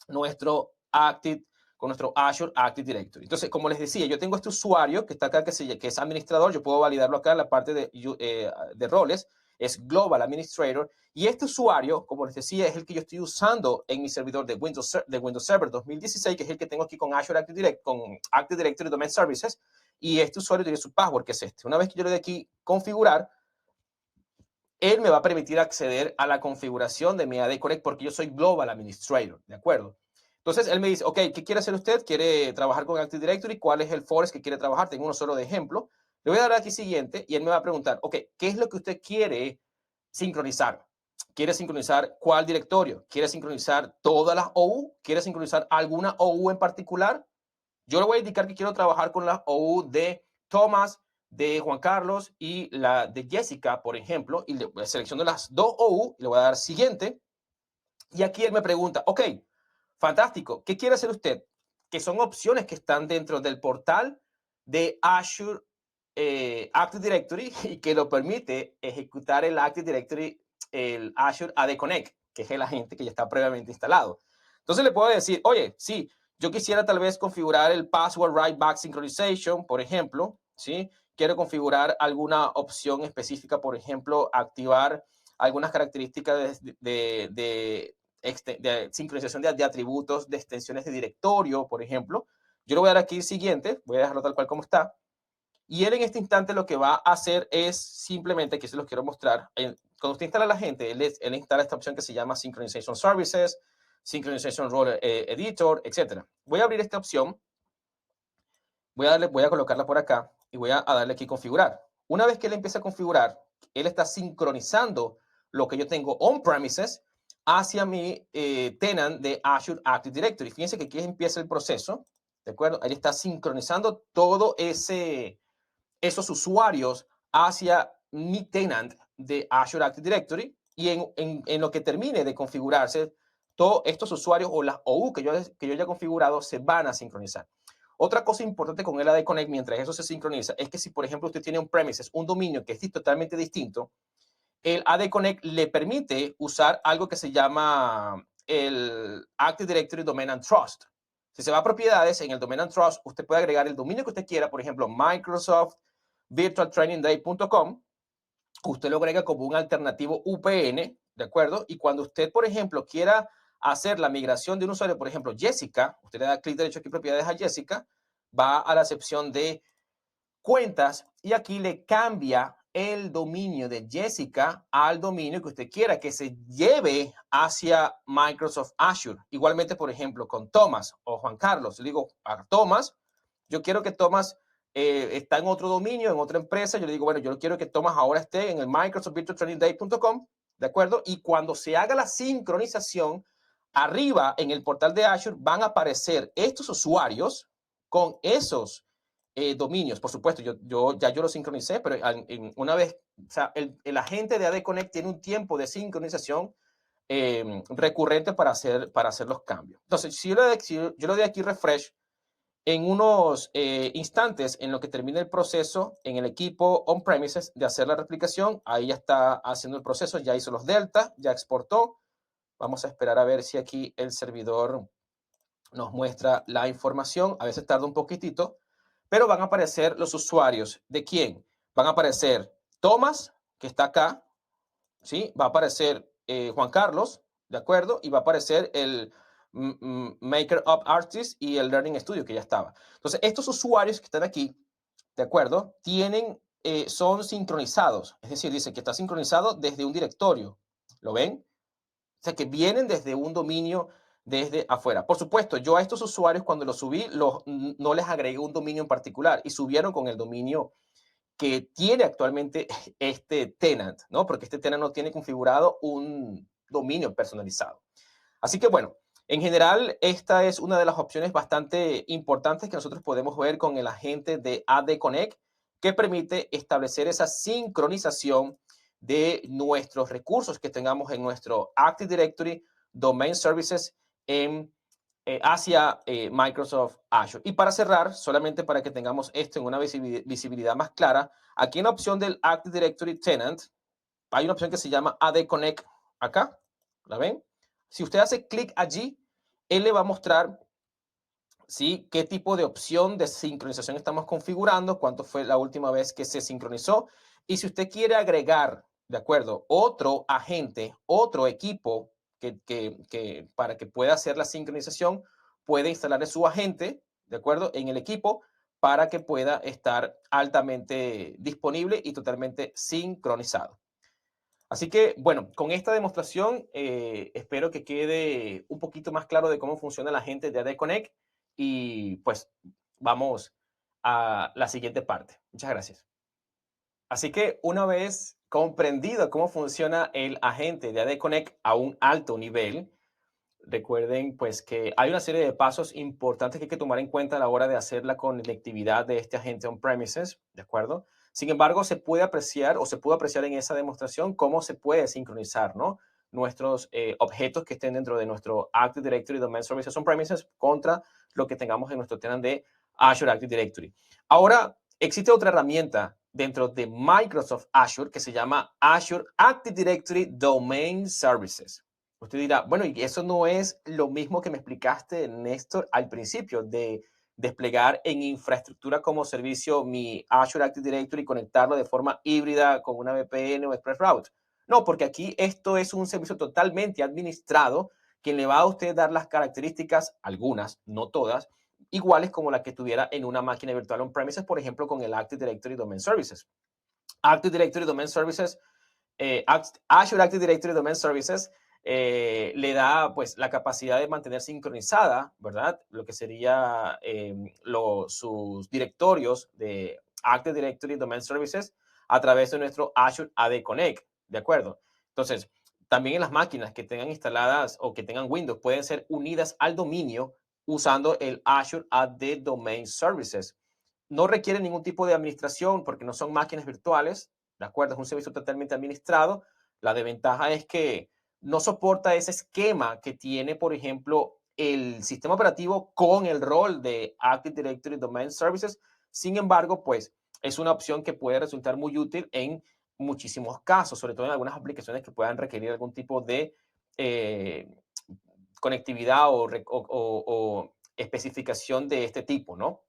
nuestro Active, con nuestro Azure Active Directory. Entonces, como les decía, yo tengo este usuario que está acá, que es administrador, yo puedo validarlo acá en la parte de roles, es Global Administrator, y este usuario, como les decía, es el que yo estoy usando en mi servidor de Windows Server 2016, que es el que tengo aquí con Azure con Active Directory Domain Services, y este usuario tiene su password, que es este. Una vez que yo le dé aquí configurar, él me va a permitir acceder a la configuración de mi AD Connect porque yo soy Global Administrator, ¿de acuerdo? Entonces, él me dice, ok, ¿qué quiere hacer usted? ¿Quiere trabajar con Active Directory? ¿Cuál es el forest que quiere trabajar? Tengo uno solo de ejemplo. Le voy a dar aquí siguiente y él me va a preguntar, ok, ¿qué es lo que usted quiere sincronizar? ¿Quiere sincronizar cuál directorio? ¿Quiere sincronizar todas las OU? ¿Quiere sincronizar alguna OU en particular? Yo le voy a indicar que quiero trabajar con la OU de Thomas, de Juan Carlos y la de Jessica, por ejemplo, y le selecciono las dos OU, y le voy a dar siguiente. Y aquí él me pregunta, ok, fantástico, ¿qué quiere hacer usted? Que son opciones que están dentro del portal de Azure Active Directory y que lo permite ejecutar el Active Directory, el Azure AD Connect, que es el agente que ya está previamente instalado. Entonces le puedo decir, oye, sí, yo quisiera tal vez configurar el Password Write Back Synchronization, por ejemplo, ¿sí? Quiero configurar alguna opción específica, por ejemplo, activar algunas características de sincronización de atributos, de extensiones de directorio, por ejemplo. Yo le voy a dar aquí siguiente, voy a dejarlo tal cual como está. Y él en este instante lo que va a hacer es simplemente, que se los quiero mostrar, cuando usted instala la gente, él instala esta opción que se llama Synchronization Services, Synchronization Role Editor, etc. Voy a abrir esta opción, voy a colocarla por acá y voy a darle aquí configurar. Una vez que él empiece a configurar, él está sincronizando lo que yo tengo on-premises hacia mi tenant de Azure Active Directory. Fíjense que aquí empieza el proceso, ¿de acuerdo? Él está sincronizando todo esos usuarios hacia mi tenant de Azure Active Directory y en lo que termine de configurarse, todos estos usuarios o las OU que yo ya he configurado se van a sincronizar. Otra cosa importante con el AD Connect mientras eso se sincroniza es que si, por ejemplo, usted tiene un premises, un dominio que es totalmente distinto, el AD Connect le permite usar algo que se llama el Active Directory Domain and Trust. Si se va a propiedades, en el Domain and Trust, usted puede agregar el dominio que usted quiera, por ejemplo, Microsoft virtualtrainingday.com, usted lo agrega como un alternativo VPN, ¿de acuerdo? Y cuando usted, por ejemplo, quiera hacer la migración de un usuario, por ejemplo, Jessica, usted le da clic derecho aquí, propiedades a Jessica, va a la sección de cuentas y aquí le cambia el dominio de Jessica al dominio que usted quiera que se lleve hacia Microsoft Azure. Igualmente, por ejemplo, con Thomas o Juan Carlos. Le digo a Thomas, yo quiero que Thomas está en otro dominio, en otra empresa. Yo le digo, bueno, yo quiero que Thomas ahora esté en el microsoftvirtualtrainingday.com, ¿de acuerdo? Y cuando se haga la sincronización, arriba en el portal de Azure van a aparecer estos usuarios con esos dominios. Por supuesto, yo lo sincronicé, pero una vez, o sea, el agente de AD Connect tiene un tiempo de sincronización recurrente para hacer los cambios. Entonces, si yo le doy aquí refresh, en unos instantes, en lo que termine el proceso en el equipo on-premises de hacer la replicación, ahí ya está haciendo el proceso, ya hizo los delta, ya exportó. Vamos a esperar a ver si aquí el servidor nos muestra la información. A veces tarda un poquitito, pero van a aparecer los usuarios. ¿De quién? Van a aparecer Thomas, que está acá, ¿sí? Va a aparecer Juan Carlos, ¿de acuerdo? Y va a aparecer el Maker of Artist y el Learning Studio, que ya estaba. Entonces, estos usuarios que están aquí, ¿de acuerdo? Son sincronizados. Es decir, dice que está sincronizado desde un directorio. ¿Lo ven? O sea, que vienen desde un dominio desde afuera. Por supuesto, yo a estos usuarios cuando los subí, no les agregué un dominio en particular y subieron con el dominio que tiene actualmente este tenant, ¿no? Porque este tenant no tiene configurado un dominio personalizado. Así que bueno, en general, esta es una de las opciones bastante importantes que nosotros podemos ver con el agente de AD Connect, que permite establecer esa sincronización de nuestros recursos que tengamos en nuestro Active Directory Domain Services hacia Microsoft Azure. Y para cerrar, solamente para que tengamos esto en una visibilidad más clara, aquí en la opción del Active Directory Tenant, hay una opción que se llama AD Connect acá, ¿la ven? Si usted hace clic allí, él le va a mostrar, ¿sí?, qué tipo de opción de sincronización estamos configurando, cuánto fue la última vez que se sincronizó. Y si usted quiere agregar, ¿de acuerdo?, otro agente, otro equipo para que pueda hacer la sincronización, puede instalar su agente, ¿de acuerdo?, en el equipo para que pueda estar altamente disponible y totalmente sincronizado. Así que, bueno, con esta demostración espero que quede un poquito más claro de cómo funciona la gente de AD Connect y pues vamos a la siguiente parte. Muchas gracias. Así que una vez comprendido cómo funciona el agente de AD Connect a un alto nivel, recuerden pues que hay una serie de pasos importantes que hay que tomar en cuenta a la hora de hacer la conectividad de este agente on-premises, ¿de acuerdo? Sin embargo, se puede apreciar o se pudo apreciar en esa demostración cómo se puede sincronizar, ¿no?, nuestros objetos que estén dentro de nuestro Active Directory Domain Services on-premises contra lo que tengamos en nuestro tenant de Azure Active Directory. Ahora, Existe otra herramienta dentro de Microsoft Azure que se llama Azure Active Directory Domain Services. Usted dirá, bueno, y eso no es lo mismo que me explicaste, Néstor, al principio de desplegar en infraestructura como servicio mi Azure Active Directory y conectarlo de forma híbrida con una VPN o ExpressRoute. No, porque aquí esto es un servicio totalmente administrado que le va a usted dar las características, algunas, no todas, iguales como la que tuviera en una máquina virtual on-premises, por ejemplo, con el Active Directory Domain Services. Active Directory Domain Services, Azure Active Directory Domain Services le da pues la capacidad de mantener sincronizada, ¿verdad? Lo que sería sus directorios de Active Directory Domain Services a través de nuestro Azure AD Connect, ¿de acuerdo? Entonces, también en las máquinas que tengan instaladas o que tengan Windows pueden ser unidas al dominio usando el Azure AD Domain Services. No requiere ningún tipo de administración porque no son máquinas virtuales, ¿de acuerdo? Es un servicio totalmente administrado. La desventaja es que no soporta ese esquema que tiene, por ejemplo, el sistema operativo con el rol de Active Directory Domain Services. Sin embargo, pues es una opción que puede resultar muy útil en muchísimos casos, sobre todo en algunas aplicaciones que puedan requerir algún tipo de eh, conectividad o especificación de este tipo, ¿no?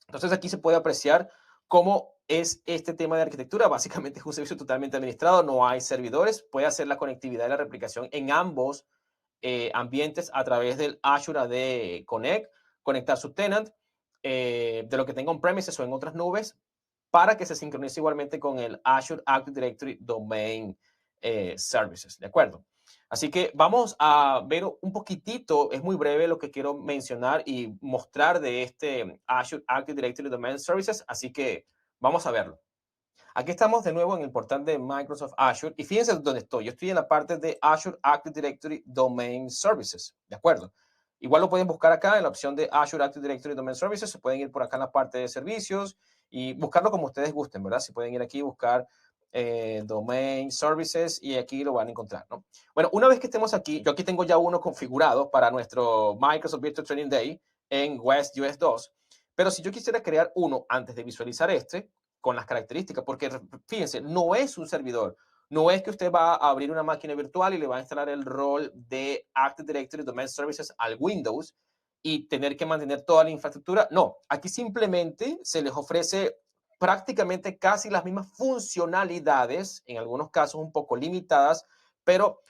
Entonces aquí se puede apreciar cómo es este tema de arquitectura. Básicamente es un servicio totalmente administrado, no hay servidores, puede hacer la conectividad y la replicación en ambos ambientes a través del Azure AD Connect, conectar su tenant de lo que tenga on-premises o en otras nubes para que se sincronice igualmente con el Azure Active Directory Domain Services, ¿de acuerdo? Así que vamos a ver un poquitito, es muy breve lo que quiero mencionar y mostrar de este Azure Active Directory Domain Services, así que vamos a verlo. Aquí estamos de nuevo en el portal de Microsoft Azure y fíjense dónde estoy. Yo estoy en la parte de Azure Active Directory Domain Services, ¿de acuerdo? Igual lo pueden buscar acá en la opción de Azure Active Directory Domain Services. Se pueden ir por acá en la parte de servicios y buscarlo como ustedes gusten, ¿verdad? Se pueden ir aquí y buscar Domain Services y aquí lo van a encontrar, ¿no? Bueno, una vez que estemos aquí, yo aquí tengo ya uno configurado para nuestro Microsoft Virtual Training Day en West US 2, pero si yo quisiera crear uno antes de visualizar este, con las características, porque fíjense, no es un servidor, no es que usted va a abrir una máquina virtual y le va a instalar el rol de Active Directory Domain Services al Windows y tener que mantener toda la infraestructura. No, aquí simplemente se les ofrece prácticamente casi las mismas funcionalidades, en algunos casos un poco limitadas, pero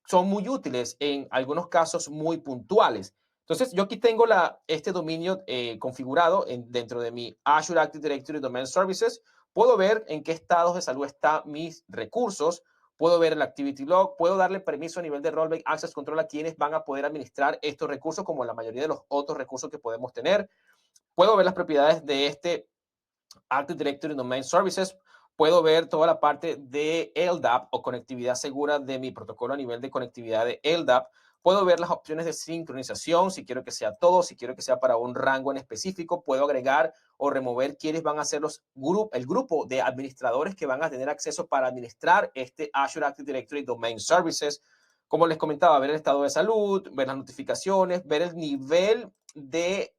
son muy útiles en algunos casos muy puntuales. Entonces, yo aquí tengo este dominio configurado dentro de mi Azure Active Directory Domain Services. Puedo ver en qué estados de salud están mis recursos. Puedo ver el Activity Log. Puedo darle permiso a nivel de Rollback Access Control a quienes van a poder administrar estos recursos, como la mayoría de los otros recursos que podemos tener. Puedo ver las propiedades de este Active Directory Domain Services. Puedo ver toda la parte de LDAP o conectividad segura de mi protocolo a nivel de conectividad de LDAP. Puedo ver las opciones de sincronización, si quiero que sea todo, si quiero que sea para un rango en específico. Puedo agregar o remover quiénes van a ser el grupo de administradores que van a tener acceso para administrar este Azure Active Directory Domain Services. Como les comentaba, ver el estado de salud, ver las notificaciones, ver el nivel de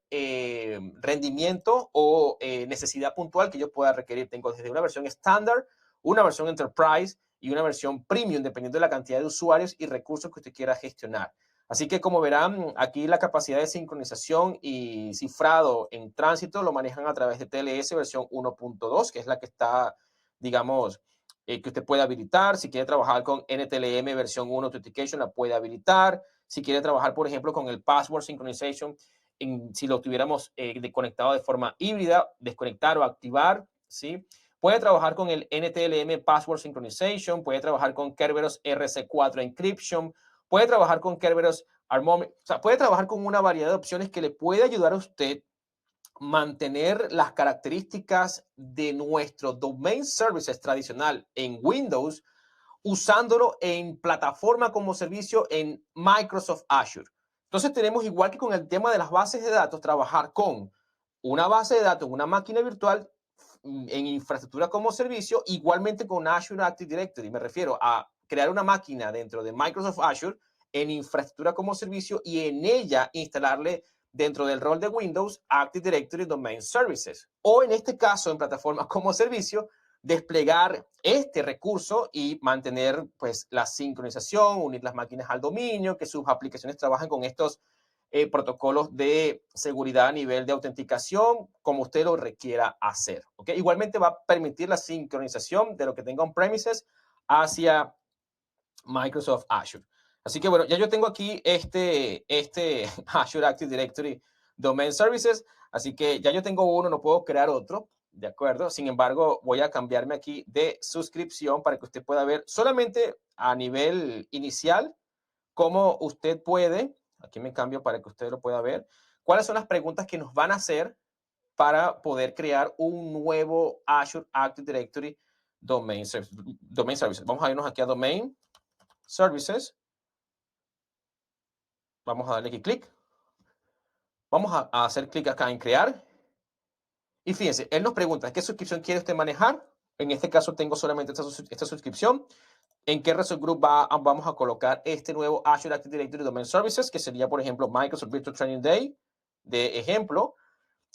rendimiento o necesidad puntual que yo pueda requerir. Tengo desde una versión estándar, una versión enterprise y una versión premium, dependiendo de la cantidad de usuarios y recursos que usted quiera gestionar. Así que como verán, aquí la capacidad de sincronización y cifrado en tránsito lo manejan a través de TLS versión 1.2, que es la que está, digamos, que usted puede habilitar. Si quiere trabajar con NTLM versión 1 Authentication, la puede habilitar. Si quiere trabajar, por ejemplo, con el Password Synchronization, si lo tuviéramos conectado de forma híbrida, desconectar o activar, ¿sí? Puede trabajar con el NTLM Password Synchronization, puede trabajar con Kerberos RC4 Encryption, puede trabajar con Kerberos Armor, o sea, puede trabajar con una variedad de opciones que le puede ayudar a usted mantener las características de nuestro domain services tradicional en Windows usándolo en plataforma como servicio en Microsoft Azure. Entonces tenemos, igual que con el tema de las bases de datos, trabajar con una base de datos, una máquina virtual en infraestructura como servicio, igualmente con Azure Active Directory. Me refiero a crear una máquina dentro de Microsoft Azure en infraestructura como servicio y en ella instalarle dentro del rol de Windows Active Directory Domain Services. O en este caso, en plataformas como servicio, desplegar este recurso y mantener pues la sincronización, unir las máquinas al dominio, que sus aplicaciones trabajen con estos protocolos de seguridad a nivel de autenticación, como usted lo requiera hacer. ¿Okay? Igualmente va a permitir la sincronización de lo que tenga on-premises hacia Microsoft Azure. Así que bueno, ya yo tengo aquí este Azure Active Directory Domain Services, así que ya yo tengo uno, no puedo crear otro, ¿de acuerdo? Sin embargo, voy a cambiarme aquí de suscripción para que usted pueda ver solamente a nivel inicial cómo usted puede, aquí me cambio para que usted lo pueda ver, cuáles son las preguntas que nos van a hacer para poder crear un nuevo Azure Active Directory Domain Services. Vamos a irnos aquí a Domain Services. Vamos a darle aquí clic. Vamos a hacer clic acá en crear. Y fíjense, él nos pregunta, ¿qué suscripción quiere usted manejar? En este caso tengo solamente esta suscripción. ¿En qué Result Group vamos a colocar este nuevo Azure Active Directory Domain Services? Que sería, por ejemplo, Microsoft Virtual Training Day, de ejemplo.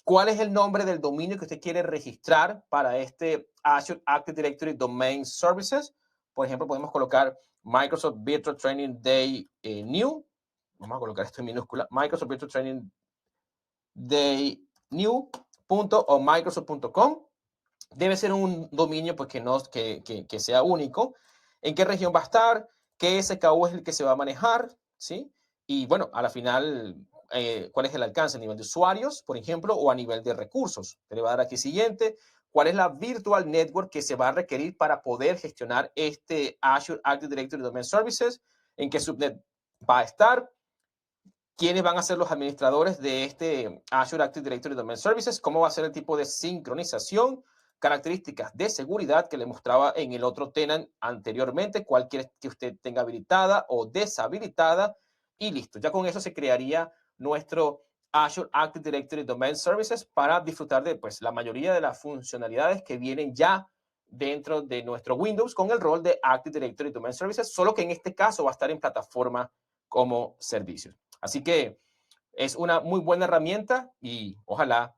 ¿Cuál es el nombre del dominio que usted quiere registrar para este Azure Active Directory Domain Services? Por ejemplo, podemos colocar Microsoft Virtual Training Day New. Vamos a colocar esto en minúscula. Microsoft Virtual Training Day New. O Microsoft.com. Debe ser un dominio pues, que sea único. ¿En qué región va a estar? ¿Qué SKU es el que se va a manejar? ¿Sí? Y bueno, a la final, ¿cuál es el alcance? ¿A nivel de usuarios, por ejemplo, o a nivel de recursos? Te le va a dar aquí siguiente. ¿Cuál es la virtual network que se va a requerir para poder gestionar este Azure Active Directory Domain Services? ¿En qué subnet va a estar? ¿Quiénes van a ser los administradores de este Azure Active Directory Domain Services? ¿Cómo va a ser el tipo de sincronización? Características de seguridad que le mostraba en el otro tenant anteriormente, cuál quiere que usted tenga habilitada o deshabilitada, y listo. Ya con eso se crearía nuestro Azure Active Directory Domain Services para disfrutar de pues, la mayoría de las funcionalidades que vienen ya dentro de nuestro Windows con el rol de Active Directory Domain Services, solo que en este caso va a estar en plataforma como servicio. Así que es una muy buena herramienta y ojalá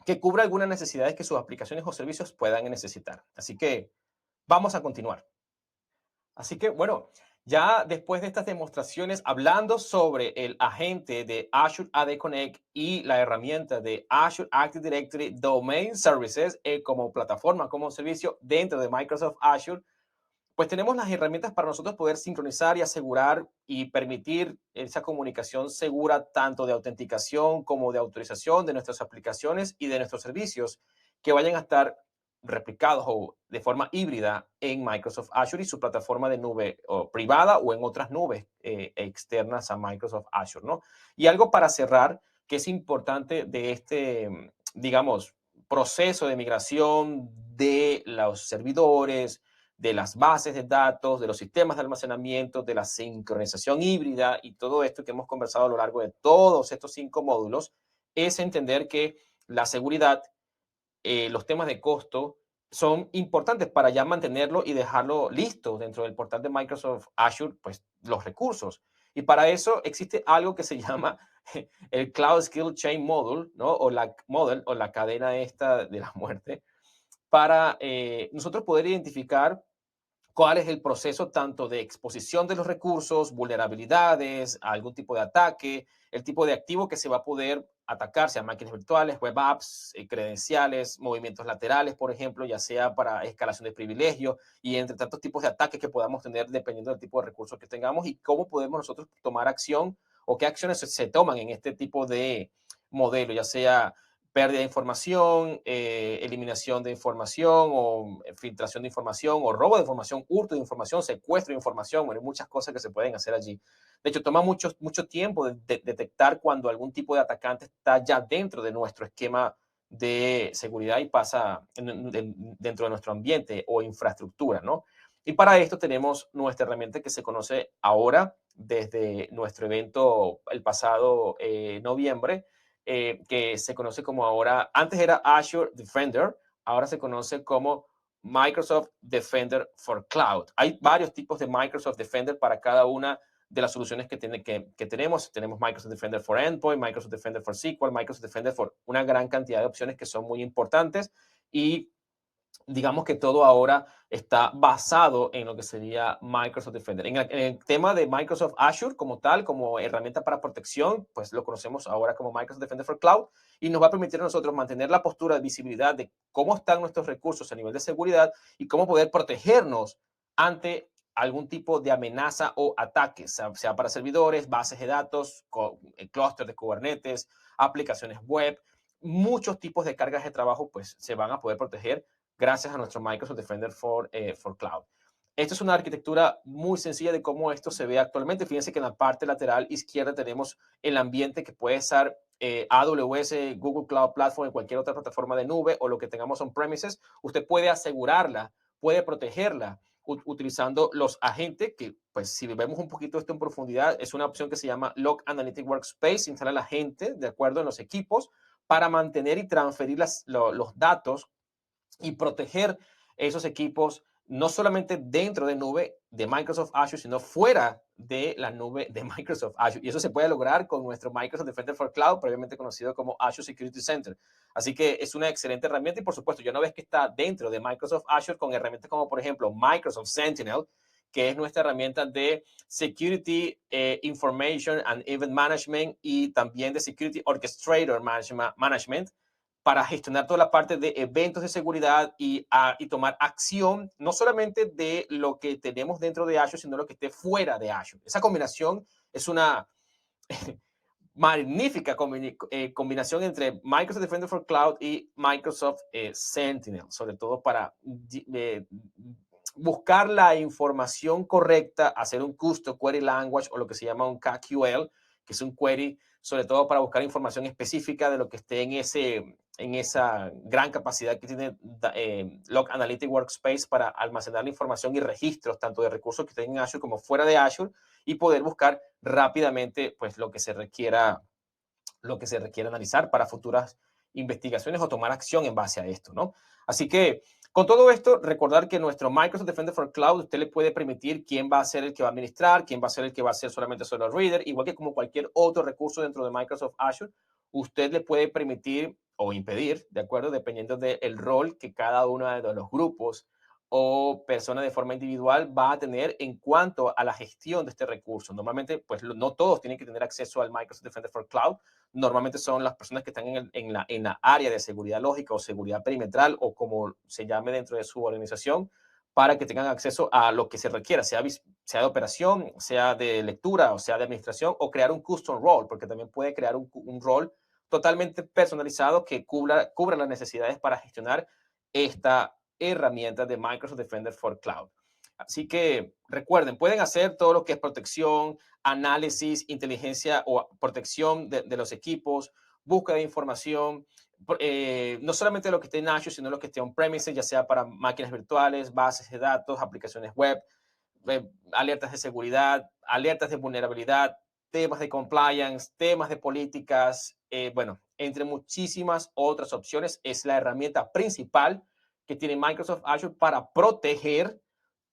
que cubra algunas necesidades que sus aplicaciones o servicios puedan necesitar. Así que vamos a continuar. Así que bueno, ya después de estas demostraciones, hablando sobre el agente de Azure AD Connect y la herramienta de Azure Active Directory Domain Services como plataforma, como servicio dentro de Microsoft Azure, pues tenemos las herramientas para nosotros poder sincronizar y asegurar y permitir esa comunicación segura tanto de autenticación como de autorización de nuestras aplicaciones y de nuestros servicios que vayan a estar replicados o de forma híbrida en Microsoft Azure y su plataforma de nube o privada o en otras nubes externas a Microsoft Azure, ¿no? Y algo para cerrar que es importante de este, digamos, proceso de migración de los servidores, de las bases de datos, de los sistemas de almacenamiento, de la sincronización híbrida y todo esto que hemos conversado a lo largo de todos estos 5 módulos, es entender que la seguridad, los temas de costo son importantes para ya mantenerlo y dejarlo listo dentro del portal de Microsoft Azure, pues los recursos. Y para eso existe algo que se llama el Cloud Skill Chain Model, ¿no? O la cadena esta de la muerte, para nosotros poder identificar cuál es el proceso tanto de exposición de los recursos, vulnerabilidades, algún tipo de ataque, el tipo de activo que se va a poder atacar, sea máquinas virtuales, web apps, credenciales, movimientos laterales, por ejemplo, ya sea para escalación de privilegio y entre tantos tipos de ataques que podamos tener dependiendo del tipo de recursos que tengamos y cómo podemos nosotros tomar acción o qué acciones se toman en este tipo de modelo, ya sea pérdida de información, eliminación de información o filtración de información o robo de información, hurto de información, secuestro de información. Bueno, hay muchas cosas que se pueden hacer allí. De hecho, toma mucho tiempo de detectar cuando algún tipo de atacante está ya dentro de nuestro esquema de seguridad y pasa dentro de nuestro ambiente o infraestructura, ¿no? Y para esto tenemos nuestra herramienta que se conoce ahora desde nuestro evento el pasado noviembre, que se conoce como ahora, antes era Azure Defender, ahora se conoce como Microsoft Defender for Cloud. Hay varios tipos de Microsoft Defender para cada una de las soluciones que tenemos. Tenemos Microsoft Defender for Endpoint, Microsoft Defender for SQL, Microsoft Defender for una gran cantidad de opciones que son muy importantes y digamos que todo ahora está basado en lo que sería Microsoft Defender. En el tema de Microsoft Azure como tal, como herramienta para protección, pues lo conocemos ahora como Microsoft Defender for Cloud y nos va a permitir a nosotros mantener la postura de visibilidad de cómo están nuestros recursos a nivel de seguridad y cómo poder protegernos ante algún tipo de amenaza o ataque, sea para servidores, bases de datos, clúster de Kubernetes, aplicaciones web, muchos tipos de cargas de trabajo pues se van a poder proteger gracias a nuestro Microsoft Defender for Cloud. Esto es una arquitectura muy sencilla de cómo esto se ve actualmente. Fíjense que en la parte lateral izquierda tenemos el ambiente que puede ser AWS, Google Cloud Platform, en cualquier otra plataforma de nube o lo que tengamos on-premises. Usted puede asegurarla, puede protegerla utilizando los agentes que, pues, si vemos un poquito esto en profundidad, es una opción que se llama Log Analytic Workspace. Instala el agente de acuerdo en los equipos para mantener y transferir los datos y proteger esos equipos no solamente dentro de nube de Microsoft Azure, sino fuera de la nube de Microsoft Azure. Y eso se puede lograr con nuestro Microsoft Defender for Cloud, previamente conocido como Azure Security Center. Así que es una excelente herramienta y por supuesto, ya una vez que está dentro de Microsoft Azure con herramientas como por ejemplo Microsoft Sentinel, que es nuestra herramienta de Security Information and Event Management y también de Security Orchestrator Management, para gestionar toda la parte de eventos de seguridad y tomar acción, no solamente de lo que tenemos dentro de Azure, sino lo que esté fuera de Azure. Esa combinación es una magnífica combinación entre Microsoft Defender for Cloud y Microsoft Sentinel, sobre todo para buscar la información correcta, hacer un Custom Query Language o lo que se llama un KQL, que es un query sobre todo para buscar información específica de lo que esté en esa gran capacidad que tiene Log Analytic Workspace para almacenar la información y registros tanto de recursos que estén en Azure como fuera de Azure y poder buscar rápidamente pues lo que se requiera analizar para futuras investigaciones o tomar acción en base a esto, ¿no? Así que con todo esto, recordar que nuestro Microsoft Defender for Cloud, usted le puede permitir quién va a ser el que va a administrar, quién va a ser el que va a ser solamente solo reader, igual que como cualquier otro recurso dentro de Microsoft Azure, usted le puede permitir o impedir, de acuerdo, dependiendo del rol que cada uno de los grupos o persona de forma individual va a tener en cuanto a la gestión de este recurso. Normalmente, pues no todos tienen que tener acceso al Microsoft Defender for Cloud. Normalmente son las personas que están en la área de seguridad lógica o seguridad perimetral o como se llame dentro de su organización para que tengan acceso a lo que se requiera, sea de operación, sea de lectura o sea de administración o crear un custom role, porque también puede crear un rol totalmente personalizado que cubra las necesidades para gestionar esta herramienta de Microsoft Defender for Cloud. Así que recuerden, pueden hacer todo lo que es protección, análisis, inteligencia o protección de los equipos, búsqueda de información, no solamente lo que esté en Azure, sino lo que esté on-premises, ya sea para máquinas virtuales, bases de datos, aplicaciones web, alertas de seguridad, alertas de vulnerabilidad, temas de compliance, temas de políticas, bueno, entre muchísimas otras opciones. Es la herramienta principal que tiene Microsoft Azure para proteger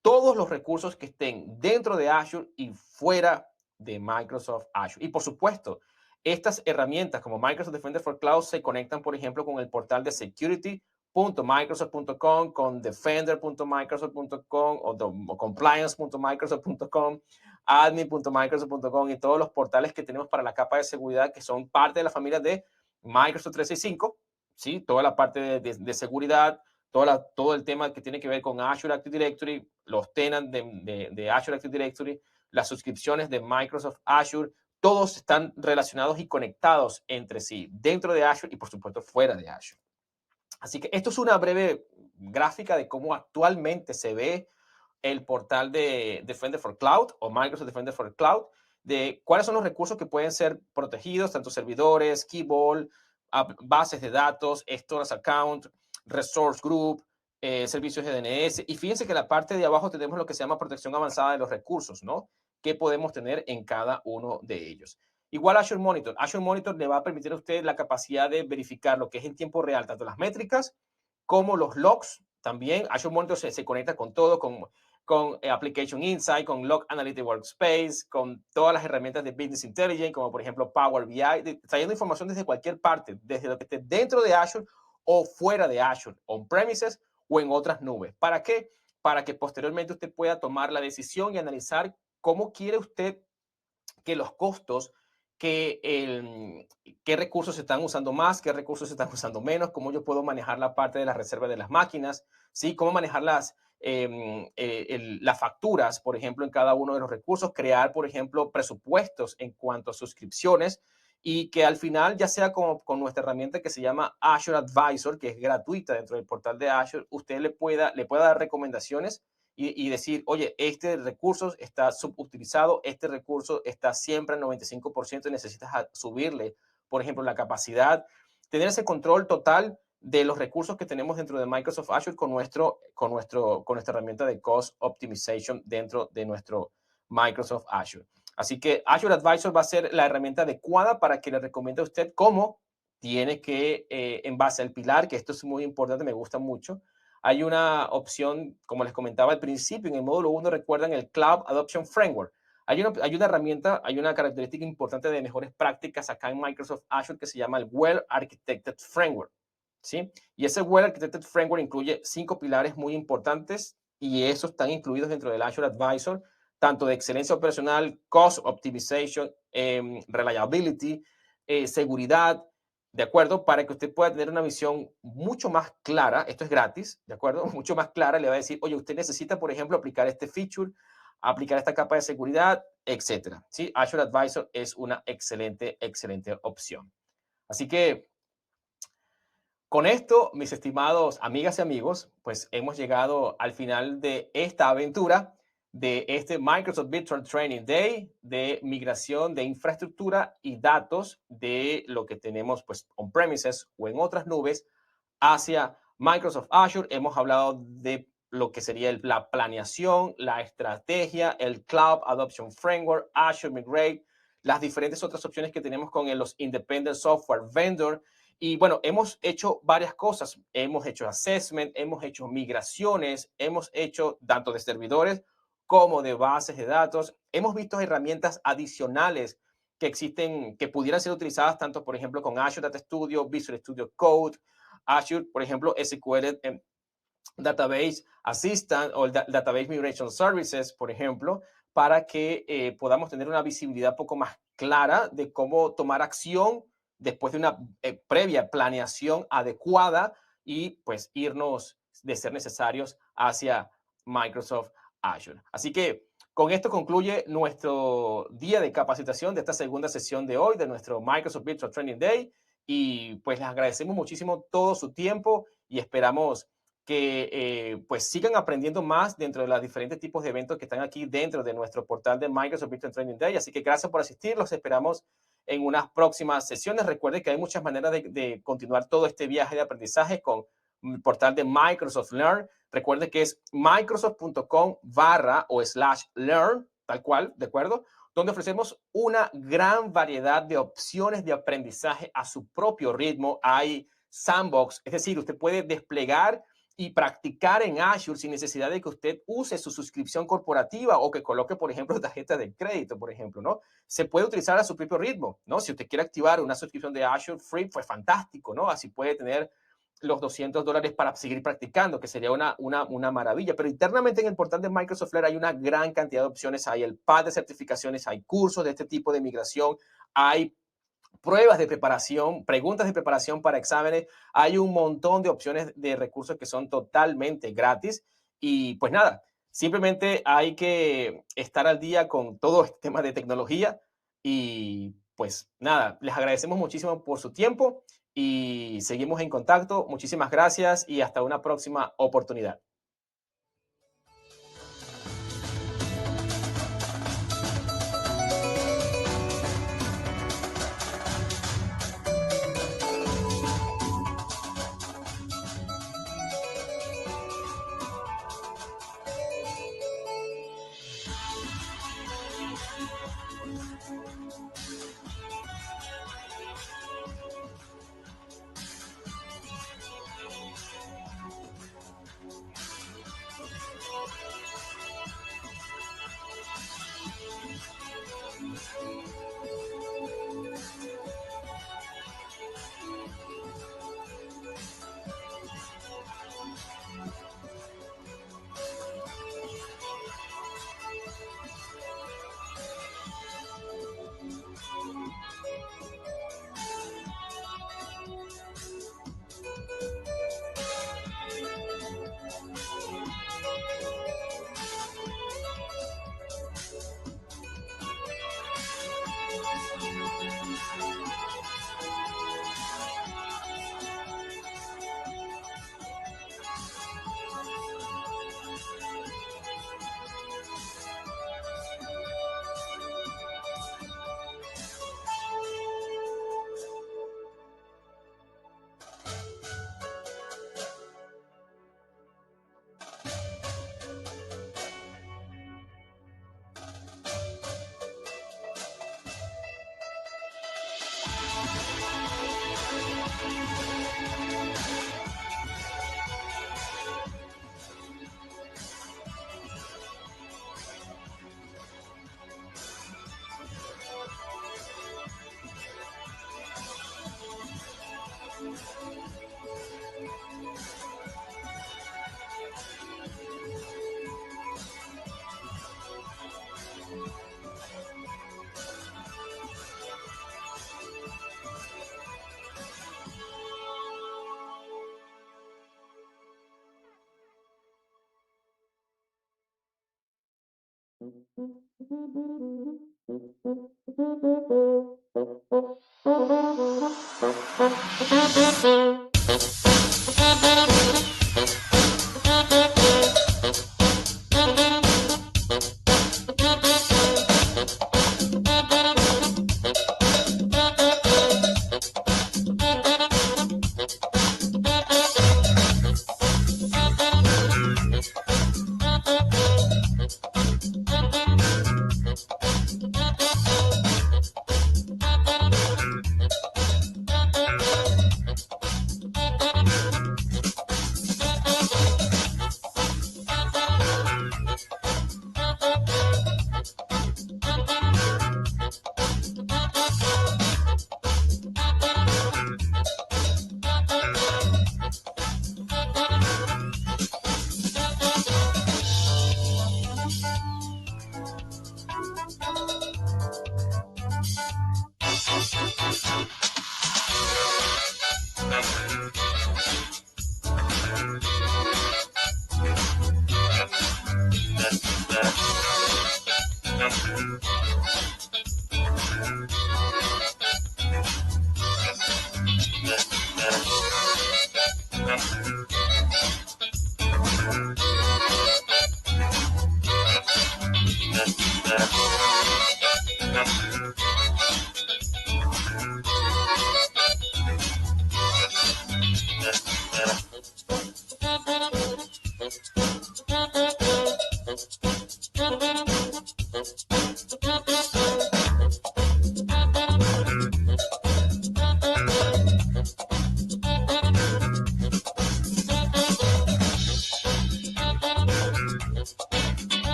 todos los recursos que estén dentro de Azure y fuera de Microsoft Azure. Y por supuesto, estas herramientas como Microsoft Defender for Cloud se conectan, por ejemplo, con el portal de security.microsoft.com, con defender.microsoft.com o compliance.microsoft.com, admin.microsoft.com y todos los portales que tenemos para la capa de seguridad que son parte de la familia de Microsoft 365, ¿sí? Toda la parte de seguridad, todo el tema que tiene que ver con Azure Active Directory, los tenants de Azure Active Directory, las suscripciones de Microsoft Azure, todos están relacionados y conectados entre sí, dentro de Azure y por supuesto fuera de Azure. Así que esto es una breve gráfica de cómo actualmente se ve el portal de Defender for Cloud o Microsoft Defender for Cloud, de cuáles son los recursos que pueden ser protegidos, tanto servidores, Key-Vault, bases de datos, storage account, resource group, servicios de DNS. Y fíjense que en la parte de abajo tenemos lo que se llama protección avanzada de los recursos, ¿no? Que podemos tener en cada uno de ellos. Igual Azure Monitor. Azure Monitor le va a permitir a usted la capacidad de verificar lo que es en tiempo real, tanto las métricas como los logs. También Azure Monitor se conecta con todo, con con Application Insight, con Log Analytics Workspace, con todas las herramientas de Business Intelligence, como por ejemplo Power BI, trayendo información desde cualquier parte, desde lo que esté dentro de Azure o fuera de Azure, on-premises o en otras nubes. ¿Para qué? Para que posteriormente usted pueda tomar la decisión y analizar cómo quiere usted que los costos, qué recursos se están usando más, qué recursos se están usando menos, cómo yo puedo manejar la parte de la reserva de las máquinas, ¿sí? Cómo manejar las facturas, por ejemplo, en cada uno de los recursos, crear, por ejemplo, presupuestos en cuanto a suscripciones y que al final, ya sea con nuestra herramienta que se llama Azure Advisor, que es gratuita dentro del portal de Azure, usted le pueda dar recomendaciones y decir, oye, este recurso está subutilizado, este recurso está siempre al 95% y necesitas subirle, por ejemplo, la capacidad, tener ese control total de los recursos que tenemos dentro de Microsoft Azure con nuestra herramienta de Cost Optimization dentro de nuestro Microsoft Azure. Así que Azure Advisor va a ser la herramienta adecuada para que le recomiende a usted cómo tiene que, en base al pilar, que esto es muy importante, me gusta mucho, hay una opción, como les comentaba al principio, en el módulo 1, recuerdan el Cloud Adoption Framework. Hay una herramienta, hay una característica importante de mejores prácticas acá en Microsoft Azure que se llama el Well Architected Framework. ¿Sí? Y ese Well Architected Framework incluye 5 pilares muy importantes y esos están incluidos dentro del Azure Advisor, tanto de excelencia operacional, cost optimization, reliability, seguridad, ¿de acuerdo? Para que usted pueda tener una visión mucho más clara, esto es gratis, ¿de acuerdo? Mucho más clara, le va a decir, oye, usted necesita, por ejemplo, aplicar este feature, aplicar esta capa de seguridad, etcétera. ¿Sí? Azure Advisor es una excelente, excelente opción. Así que con esto, mis estimados amigas y amigos, pues hemos llegado al final de esta aventura de este Microsoft Virtual Training Day de migración de infraestructura y datos de lo que tenemos pues on-premises o en otras nubes hacia Microsoft Azure. Hemos hablado de lo que sería la planeación, la estrategia, el Cloud Adoption Framework, Azure Migrate, las diferentes otras opciones que tenemos con los Independent Software Vendor. Y bueno, hemos hecho varias cosas. Hemos hecho assessment, hemos hecho migraciones, hemos hecho tanto de servidores como de bases de datos. Hemos visto herramientas adicionales que existen, que pudieran ser utilizadas tanto, por ejemplo, con Azure Data Studio, Visual Studio Code, Azure, por ejemplo, SQL Database Assistant o el Database Migration Services, por ejemplo, para que podamos tener una visibilidad poco más clara de cómo tomar acción después de una previa planeación adecuada y pues irnos, de ser necesarios, hacia Microsoft Azure. Así que con esto concluye nuestro día de capacitación de esta segunda sesión de hoy de nuestro Microsoft Virtual Training Day y pues les agradecemos muchísimo todo su tiempo y esperamos que pues sigan aprendiendo más dentro de los diferentes tipos de eventos que están aquí dentro de nuestro portal de Microsoft Virtual Training Day. Así que gracias por asistir, los esperamos en unas próximas sesiones. Recuerden que hay muchas maneras de continuar todo este viaje de aprendizaje con el portal de Microsoft Learn. Recuerden que es microsoft.com/learn, tal cual, ¿de acuerdo? Donde ofrecemos una gran variedad de opciones de aprendizaje a su propio ritmo. Hay sandbox, es decir, usted puede desplegar y practicar en Azure sin necesidad de que usted use su suscripción corporativa o que coloque, por ejemplo, tarjeta de crédito, por ejemplo, ¿no? Se puede utilizar a su propio ritmo, ¿no? Si usted quiere activar una suscripción de Azure Free, pues fantástico, ¿no? Así puede tener los $200 para seguir practicando, que sería una maravilla. Pero internamente en el portal de Microsoft Learn hay una gran cantidad de opciones. Hay el pad de certificaciones, hay cursos de este tipo de migración, hay pruebas de preparación, preguntas de preparación para exámenes. Hay un montón de opciones de recursos que son totalmente gratis. Y pues nada, simplemente hay que estar al día con todo este tema de tecnología. Y pues nada, les agradecemos muchísimo por su tiempo y seguimos en contacto. Muchísimas gracias y hasta una próxima oportunidad.